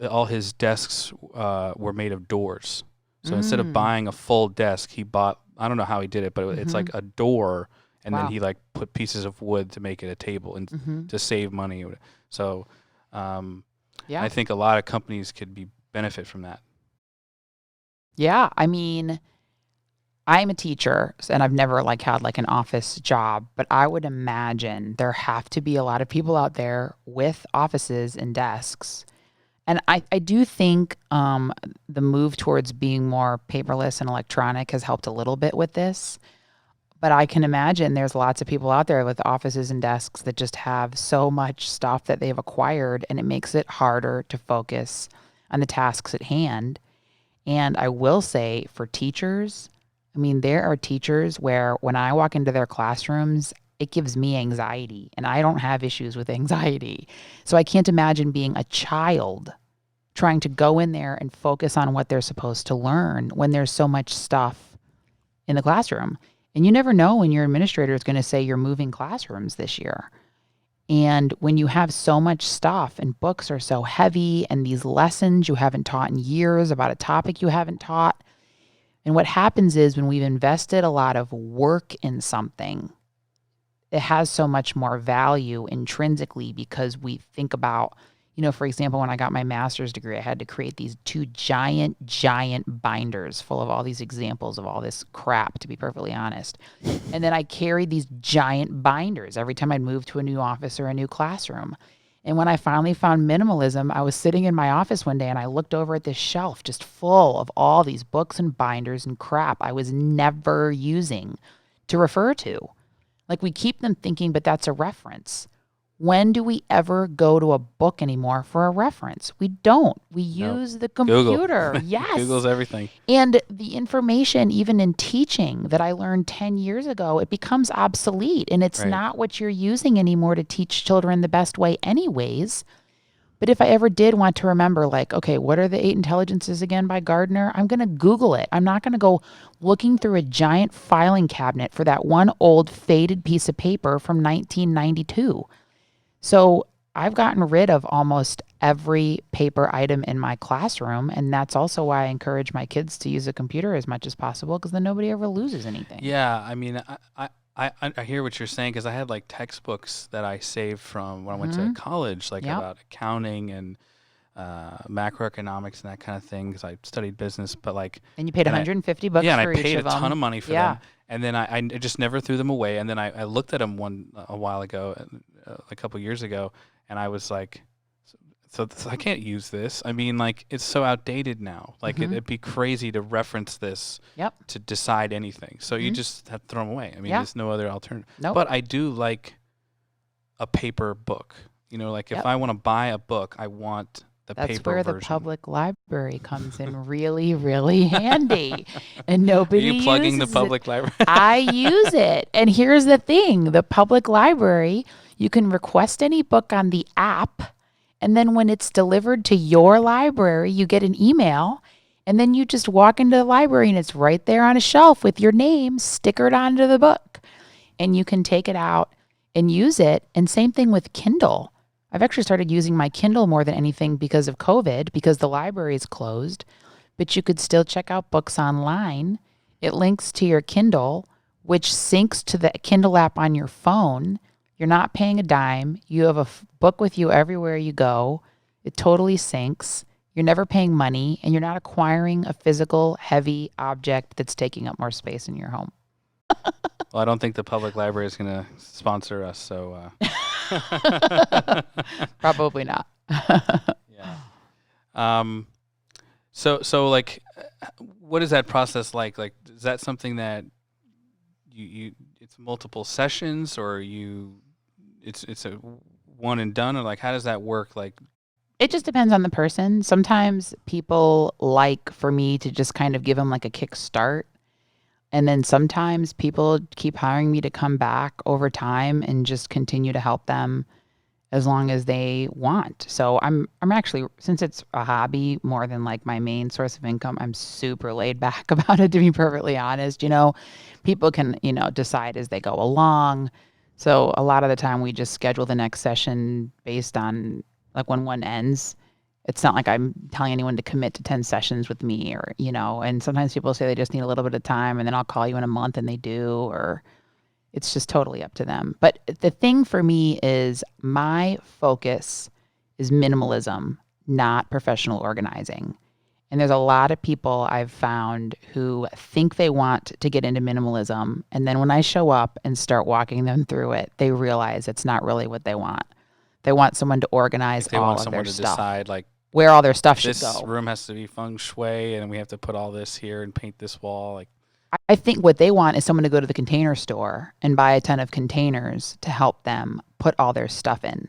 all his desks were made of doors. So instead of buying a full desk, he bought, I don't know how he did it, but it's like a door, and then he like put pieces of wood to make it a table and to save money. So I think a lot of companies could benefit from that. Yeah, I mean, I'm a teacher and I've never like had like an office job, but I would imagine there have to be a lot of people out there with offices and desks. And I do think the move towards being more paperless and electronic has helped a little bit with this. But I can imagine there's lots of people out there with offices and desks that just have so much stuff that they've acquired, and it makes it harder to focus on the tasks at hand. And I will say for teachers, I mean, there are teachers where when I walk into their classrooms, it gives me anxiety, and I don't have issues with anxiety. So I can't imagine being a child trying to go in there and focus on what they're supposed to learn when there's so much stuff in the classroom. And you never know when your administrator is going to say you're moving classrooms this year. And when you have so much stuff and books are so heavy and these lessons you haven't taught in years about a topic you haven't taught. And what happens is when we've invested a lot of work in something, it has so much more value intrinsically because we think about, for example, when I got my master's degree, I had to create these 2 giant binders full of all these examples of all this crap, to be perfectly honest. And then I carried these giant binders every time I'd move to a new office or a new classroom. And when I finally found minimalism, I was sitting in my office one day and I looked over at this shelf just full of all these books and binders and crap I was never using to refer to. Like we keep them thinking, but that's a reference. When do we ever go to a book anymore for a reference? We don't. We use the computer. Google. Yes. Google's everything. And the information, even in teaching that I learned 10 years ago, it becomes obsolete. And it's not what you're using anymore to teach children the best way anyways. But if I ever did want to remember, like, okay, what are the 8 intelligences again by Gardner? I'm going to Google it. I'm not going to go looking through a giant filing cabinet for that one old faded piece of paper from 1992. So I've gotten rid of almost every paper item in my classroom. And that's also why I encourage my kids to use a computer as much as possible because then nobody ever loses anything. Yeah, I mean, I hear what you're saying because I had like textbooks that I saved from when I went to college, like about accounting and macroeconomics and that kind of thing because I studied business. But like, And you paid and I, 150 bucks yeah, and I for each paid a of them. ton of money for Yeah. them, and then I just never threw them away. And then I looked at them a while ago, a couple years ago, and I was like, so I can't use this. I mean, like it's so outdated now. Like Mhm. it'd be crazy to reference this Yep. to decide anything. So you Mhm. just have to throw them away. I mean, Yeah. there's no other alternative. Nope. But I do like a paper book. You know, like if Yep. I want to buy a book, I want the That's paper where the version. public library comes in really, really handy. And Are nobody you plugging the uses it. public library? I use it. And here's the thing, the public library, you can request any book on the app. And then when it's delivered to your library, you get an email. And then you just walk into the library and it's right there on a shelf with your name stickered onto the book. And you can take it out and use it. And same thing with Kindle. I've actually started using my Kindle more than anything because of COVID, because the library is closed. But you could still check out books online. It links to your Kindle, which syncs to the Kindle app on your phone. You're not paying a dime. You have a book with you everywhere you go. It totally syncs. You're never paying money, and you're not acquiring a physical, heavy object that's taking up more space in your home. Well, I don't think the public library is going to sponsor us. So, Probably not. yeah. So like, what is that process like? Like, is that something that it's multiple sessions, or it's a one and done, or like, how does that work? Like, It just depends on the person. Sometimes people like for me to just kind of give them like a kick start. And then sometimes people keep hiring me to come back over time and just continue to help them as long as they want. So I'm actually, since it's a hobby more than like my main source of income, I'm super laid back about it, to be perfectly honest. People can, decide as they go along. So a lot of the time we just schedule the next session based on like when one ends. It's not like I'm telling anyone to commit to 10 sessions with me and sometimes people say they just need a little bit of time and then I'll call you in a month and they do, or it's just totally up to them. But the thing for me is my focus is minimalism, not professional organizing. And there's a lot of people I've found who think they want to get into minimalism. And then when I show up and start walking them through it, they realize it's not really what they want. They want someone to organize if they all want of someone their to stuff, decide, like, where all their stuff should this go. room has to be feng shui, and we have to put all this here and paint this wall. Like, I think what they want is someone to go to the container store and buy a ton of containers to help them put all their stuff in.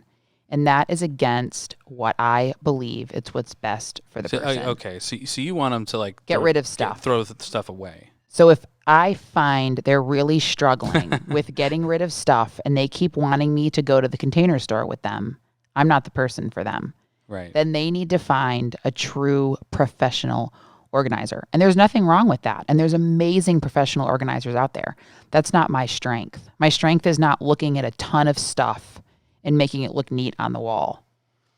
And that is against what I believe. It's what's best for the person. Okay, so you want them to like Get rid of stuff. Throw the stuff away. So if I find they're really struggling with getting rid of stuff and they keep wanting me to go to the container store with them, I'm not the person for them. Right. Then they need to find a true professional organizer. And there's nothing wrong with that. And there's amazing professional organizers out there. That's not my strength. My strength is not looking at a ton of stuff and making it look neat on the wall.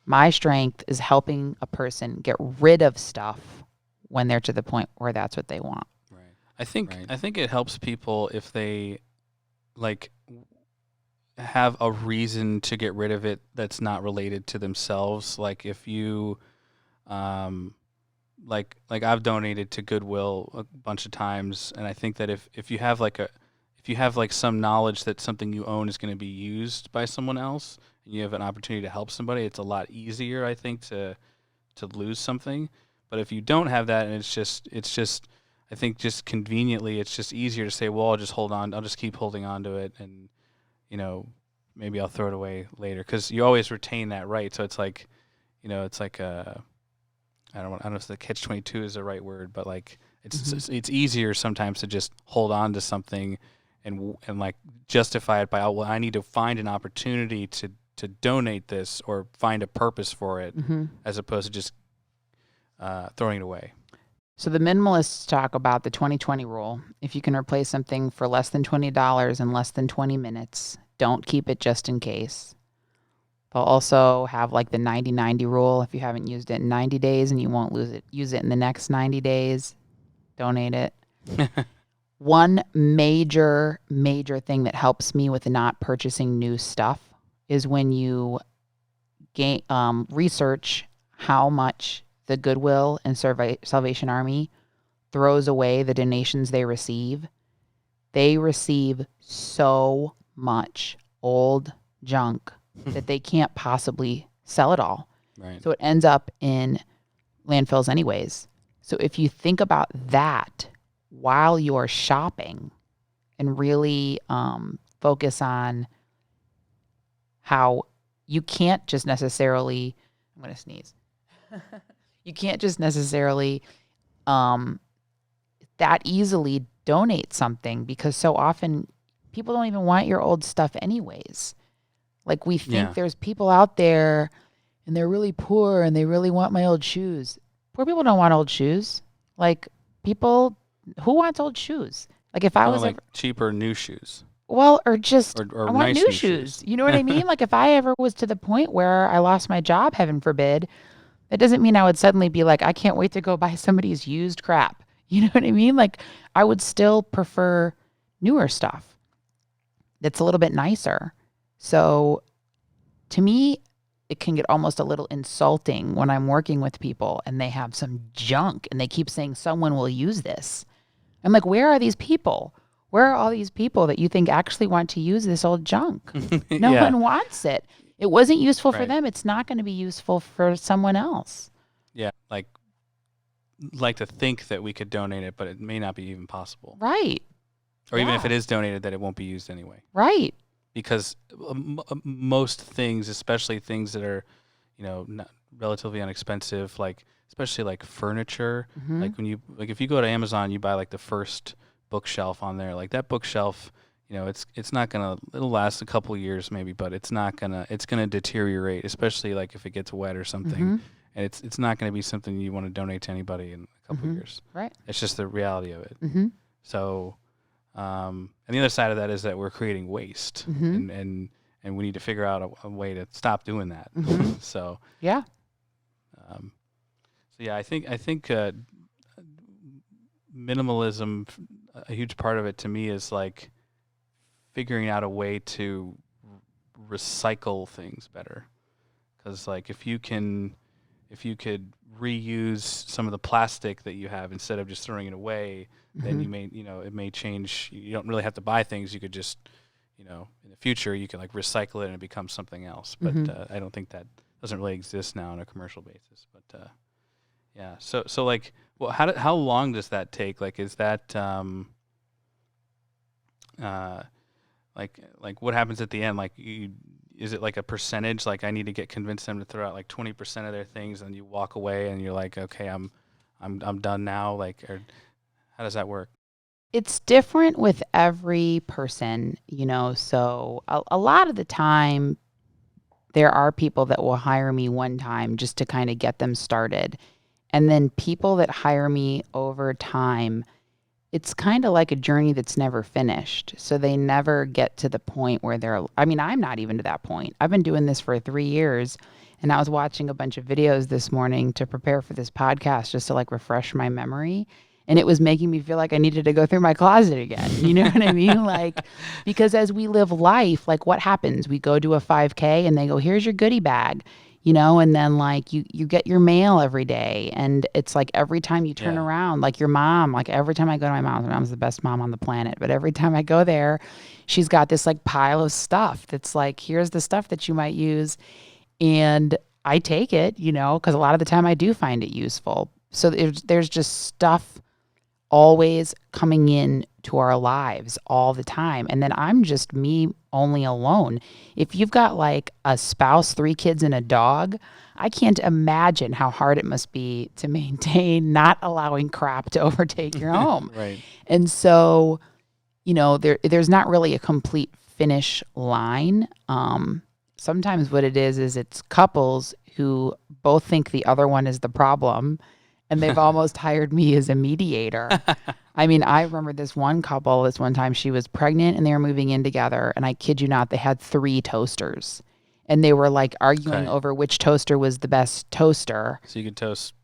My strength is helping a person get rid of stuff when they're to the point where that's what they want. Right. I think it helps people if they like have a reason to get rid of it that's not related to themselves. Like if you like I've donated to Goodwill a bunch of times, and I think that if you have like some knowledge that something you own is going to be used by someone else and you have an opportunity to help somebody, it's a lot easier, I think, to lose something. But if you don't have that, and it's just I think just conveniently it's just easier to say, well, I'll just keep holding on to it, and maybe I'll throw it away later, because you always retain that right. So it's like, it's like I don't know if the catch-22 is the right word, but like it's easier sometimes to just hold on to something and like justify it by, oh, well, I need to find an opportunity to donate this or find a purpose for it, as opposed to just throwing it away. So the minimalists talk about the 20-20 rule. If you can replace something for less than $20 in less than 20 minutes, don't keep it just in case. They'll also have like the 90-90 rule. If you haven't used it in 90 days and you won't use it in the next 90 days, donate it. One major thing that helps me with not purchasing new stuff is when you research how much the Goodwill and Salvation Army throws away the donations they receive. They receive so much old junk that they can't possibly sell it all. Right. So it ends up in landfills anyways. So if you think about that while you're shopping and really focus on how you can't just necessarily, I'm going to sneeze. You can't just necessarily that easily donate something, because so often people don't even want your old stuff anyways. Like we think there's people out there and they're really poor and they really want my old shoes. Poor people don't want old shoes. Like people, who wants old shoes? Like if I was like cheaper new shoes. Well, or just or I want nice new shoes. You know what I mean? Like if I ever was to the point where I lost my job, heaven forbid, that doesn't mean I would suddenly be like, I can't wait to go buy somebody's used crap. You know what I mean? Like I would still prefer newer stuff that's a little bit nicer. So to me, it can get almost a little insulting when I'm working with people and they have some junk and they keep saying someone will use this. I'm like, where are these people? Where are all these people that you think actually want to use this old junk? No one wants it. It wasn't useful for them. It's not going to be useful for someone else. Yeah, like to think that we could donate it, but it may not be even possible. Right. Or even if it is donated, that it won't be used anyway. Right. Because most things, especially things that are, not relatively inexpensive, especially like furniture, like if you go to Amazon, you buy like the first bookshelf on there, like that bookshelf, it's not gonna, it'll last a couple years maybe, but it's gonna deteriorate, especially like if it gets wet or something. And it's not going to be something you want to donate to anybody in a couple of years. Right. It's just the reality of it. So, and the other side of that is that we're creating waste, and we need to figure out a way to stop doing that. So yeah. I think minimalism, a huge part of it to me is like figuring out a way to recycle things better. Because like if you could reuse some of the plastic that you have instead of just throwing it away, then you may, it may change. You don't really have to buy things. You could just, in the future, you can like recycle it and it becomes something else. But I don't think that doesn't really exist now on a commercial basis. But yeah, so like, well, how long does that take? Like, is that like what happens at the end? Like is it like a percentage? Like I need to convince them to throw out like 20% of their things, and you walk away, and you're like, okay, I'm done now. Like, or how does that work? It's different with every person, So a lot of the time, there are people that will hire me one time just to kind of get them started, and then people that hire me over time. It's kind of like a journey that's never finished. So they never get to the point where I'm not even to that point. I've been doing this for 3 years, and I was watching a bunch of videos this morning to prepare for this podcast just to like refresh my memory. And it was making me feel like I needed to go through my closet again. You know what I mean? Like, because as we live life, like what happens? We go to a 5K and they go, here's your goodie bag. And then like you get your mail every day, and it's like every time you turn around, like your mom, like every time I go to my mom's the best mom on the planet, but every time I go there, she's got this like pile of stuff that's like, here's the stuff that you might use. And I take it, because a lot of the time I do find it useful. So there's just stuff always coming in to our lives all the time. And then I'm just me only alone. If you've got like a spouse, 3 kids, and a dog, I can't imagine how hard it must be to maintain not allowing crap to overtake your home. Right. And so, there's not really a complete finish line. Sometimes what it is it's couples who both think the other one is the problem, and they've almost hired me as a mediator. I remember this one couple, this one time she was pregnant and they were moving in together. And I kid you not, they had 3 toasters. And they were like arguing over which toaster was the best toaster. So you could toast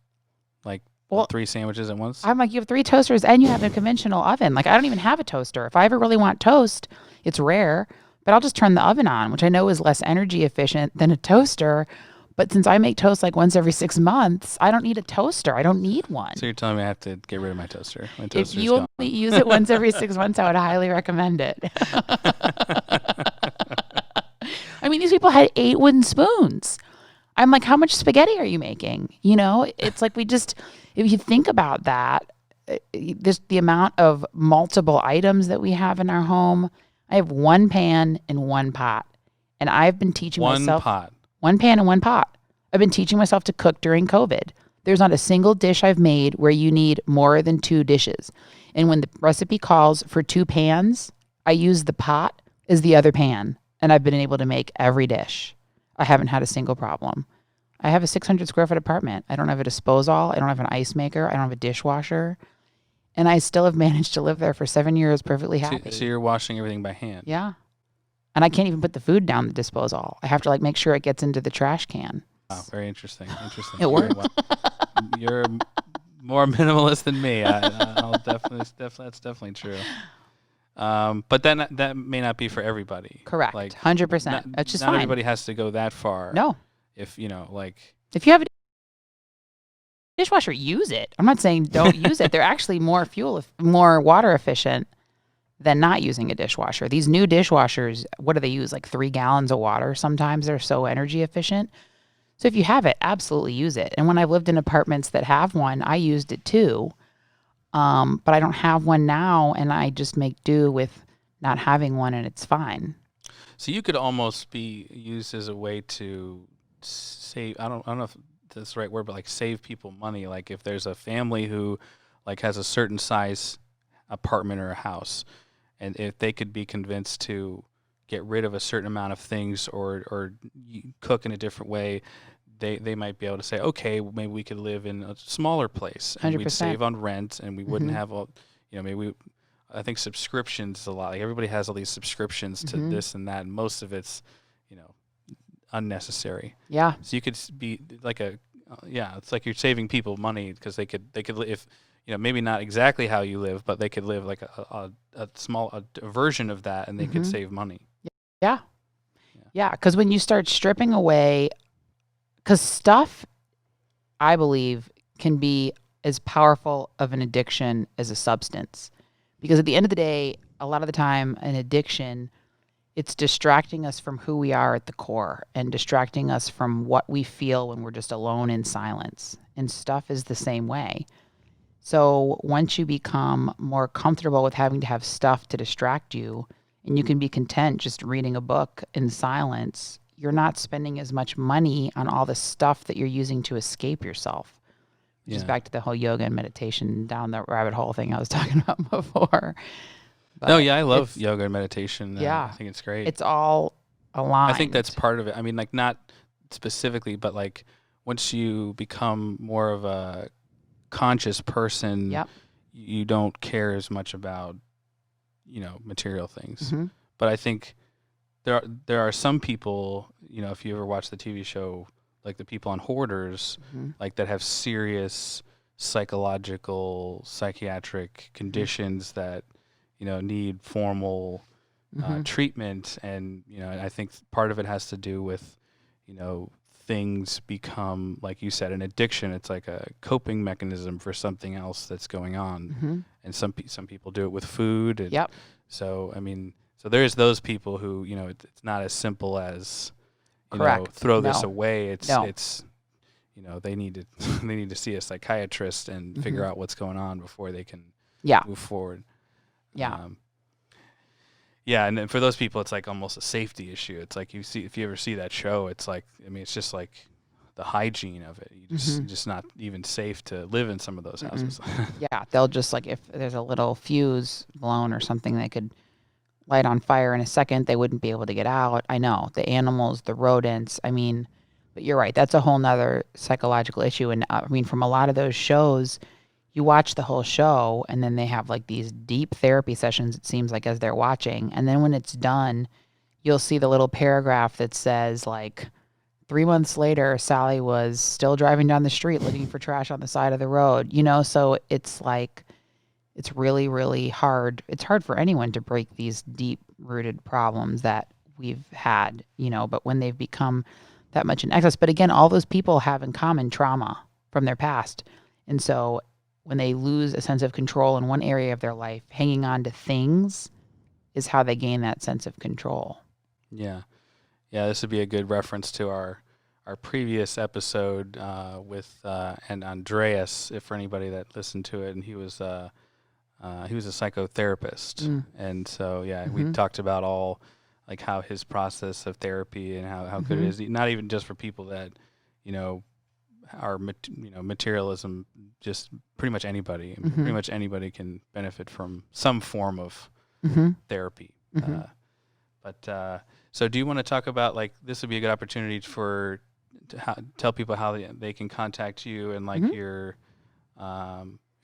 like 3 sandwiches at once? I'm like, you have 3 toasters and you have a conventional oven. Like I don't even have a toaster. If I ever really want toast, it's rare, but I'll just turn the oven on, which I know is less energy efficient than a toaster. But since I make toast like once every 6 months, I don't need a toaster. I don't need one. So you're telling me I have to get rid of my toaster? My If toaster's you gone. only use it once every 6 months, I would highly recommend it. I mean, these people had 8 wooden spoons. I'm like, how much spaghetti are you making? You know, it's like if you think about that, this the amount of multiple items that we have in our home. I have one pan and one pot. And I've been teaching myself one pan and one pot. I've been teaching myself to cook during COVID. There's not a single dish I've made where you need more than 2 dishes. And when the recipe calls for 2 pans, I use the pot as the other pan. And I've been able to make every dish. I haven't had a single problem. I have a 600 square foot apartment. I don't have a disposal. I don't have an ice maker. I don't have a dishwasher. And I still have managed to live there for 7 years perfectly happy. So you're washing everything by hand? Yeah. And I can't even put the food down the disposal. I have to like make sure it gets into the trash can. Wow, very interesting. It works. You're more minimalist than me. I'll definitely, that's definitely true. But that may not be for everybody. Correct. Like 100%. That's just not fine. everybody has to go that far. No. If if you have a dishwasher, use it. I'm not saying don't use it. They're actually more water efficient than not using a dishwasher. These new dishwashers, what do they use? Like 3 gallons of water. Sometimes they're so energy efficient. So if you have it, absolutely use it. And when I've lived in apartments that have one, I used it too. But I don't have one now, and I just make do with not having one, and it's fine. So you could almost be used as a way to save. I don't know if that's the right word, but like save people money. Like if there's a family who like has a certain size apartment or a house, and if they could be convinced to get rid of a certain amount of things or cook in a different way, they might be able to say, okay, maybe we could live in a smaller place and 100%. we'd save on rent and we wouldn't have all, I think subscriptions a lot. Like everybody has all these subscriptions to this and that, and most of it's, unnecessary. Yeah. So you could be like it's like you're saving people money because they could if maybe not exactly how you live, but they could live like a small version of that, and they could save money. Yeah. Yeah. Because when you start stripping away, because stuff, I believe, can be as powerful of an addiction as a substance. Because at the end of the day, a lot of the time, an addiction, it's distracting us from who we are at the core and distracting us from what we feel when we're just alone in silence. And stuff is the same way. So once you become more comfortable with having to have stuff to distract you, and you can be content just reading a book in silence, you're not spending as much money on all the stuff that you're using to escape yourself. Which is back to the whole yoga and meditation down the rabbit hole thing I was talking about before. But I love yoga and meditation. Yeah. I think it's great. It's all aligned. I think that's part of it. I mean, like not specifically, but like once you become more of a conscious person, you don't care as much about, material things. Mm-hmm. But I think there are some people, if you ever watch the TV show, like the people on Hoarders, like that have serious psychological, psychiatric conditions that, need formal treatment. And, I think part of it has to do with, things become, like you said, an addiction. It's like a coping mechanism for something else that's going on. And some people do it with food. And so, I mean, so there's those people who, it's not as simple as, throw this away. It's they need to see a psychiatrist and figure out what's going on before they can move forward. And then for those people, it's like almost a safety issue. It's like if you ever see that show, it's like, I mean, it's just like the hygiene of it. You just not even safe to live in some of those houses. They'll just like, if there's a little fuse blown or something, they could light on fire in a second. They wouldn't be able to get out. I know, the animals, the rodents, I mean, but you're right. That's a whole nother psychological issue. And I mean, from a lot of those shows, you watch the whole show and then they have like these deep therapy sessions, it seems like, as they're watching. And then when it's done, you'll see the little paragraph that says like 3 months later, Sally was still driving down the street looking for trash on the side of the road, so it's like, it's really, really hard. It's hard for anyone to break these deep rooted problems that we've had, but when they've become that much in excess. But again, all those people have in common trauma from their past. And so when they lose a sense of control in one area of their life, hanging on to things is how they gain that sense of control. Yeah. Yeah, this would be a good reference to our previous episode with and Andreas, if for anybody that listened to it, and he was a psychotherapist, and so we talked about all like how his process of therapy and how good it is, not even just for people that are materialism, just pretty much anybody. Pretty much anybody can benefit from some form of therapy. So do you want to talk about, like, this would be a good opportunity to tell people how they can contact you and like your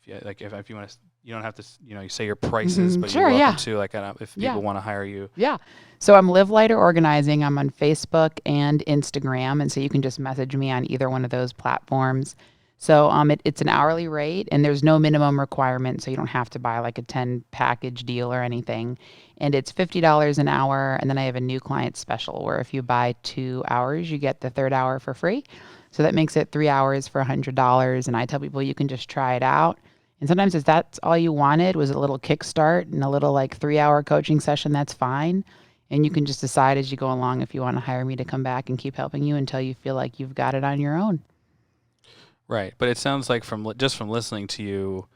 if you want to, you don't have to you say your prices, but Sure, you're welcome to, like, if people want to hire you. Yeah. So I'm Live Lighter Organizing. I'm on Facebook and Instagram, and so you can just message me on either one of those platforms. So it's an hourly rate, and there's no minimum requirement, so you don't have to buy like a 10 package deal or anything. And it's $50 an hour, and then I have a new client special where if you buy 2 hours, you get the third hour for free. So that makes it 3 hours for $100, and I tell people you can just try it out. And sometimes if that's all you wanted was a little kickstart and a little like 3-hour coaching session, that's fine. And you can just decide as you go along if you want to hire me to come back and keep helping you until you feel like you've got it on your own. Right, but it sounds like from listening to you,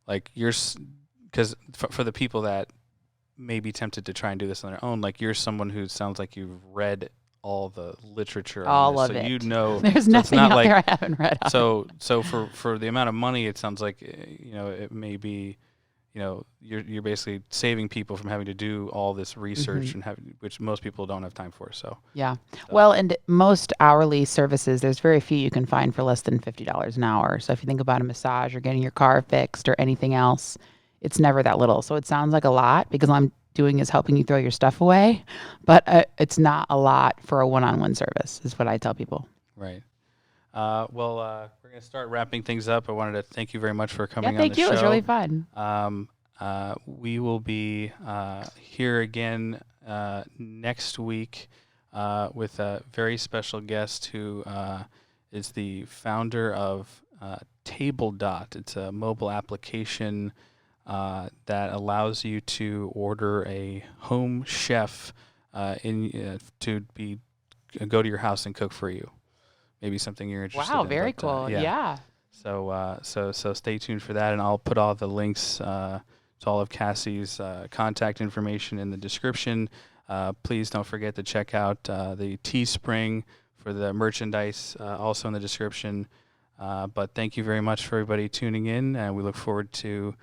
like because for the people that may be tempted to try and do this on their own, like, you're someone who sounds like you've read all the literature on All this, of so it. There's nothing out there I haven't read on. So for the amount of money, it sounds like it may be, you're basically saving people from having to do all this research and which most people don't have time for. So yeah. Well, and most hourly services, there's very few you can find for less than $50 an hour. So if you think about a massage or getting your car fixed or anything else, it's never that little. So it sounds like a lot because all I'm doing is helping you throw your stuff away, but it's not a lot for a one-on-one service, is what I tell people. Right. We're going to start wrapping things up. I wanted to thank you very much for coming on the show. Thank you. It was really fun. We will be here again next week with a very special guest who is the founder of Table Dot. It's a mobile application that allows you to order a home chef to go to your house and cook for you. Maybe something you're interested in. Wow, very cool. Yeah. So stay tuned for that, and I'll put all the links to all of Cassie's contact information in the description. Please don't forget to check out the Teespring for the merchandise, also in the description. But thank you very much for everybody tuning in, and we look forward to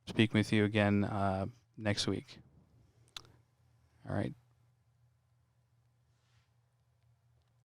speaking with you again next week. All right.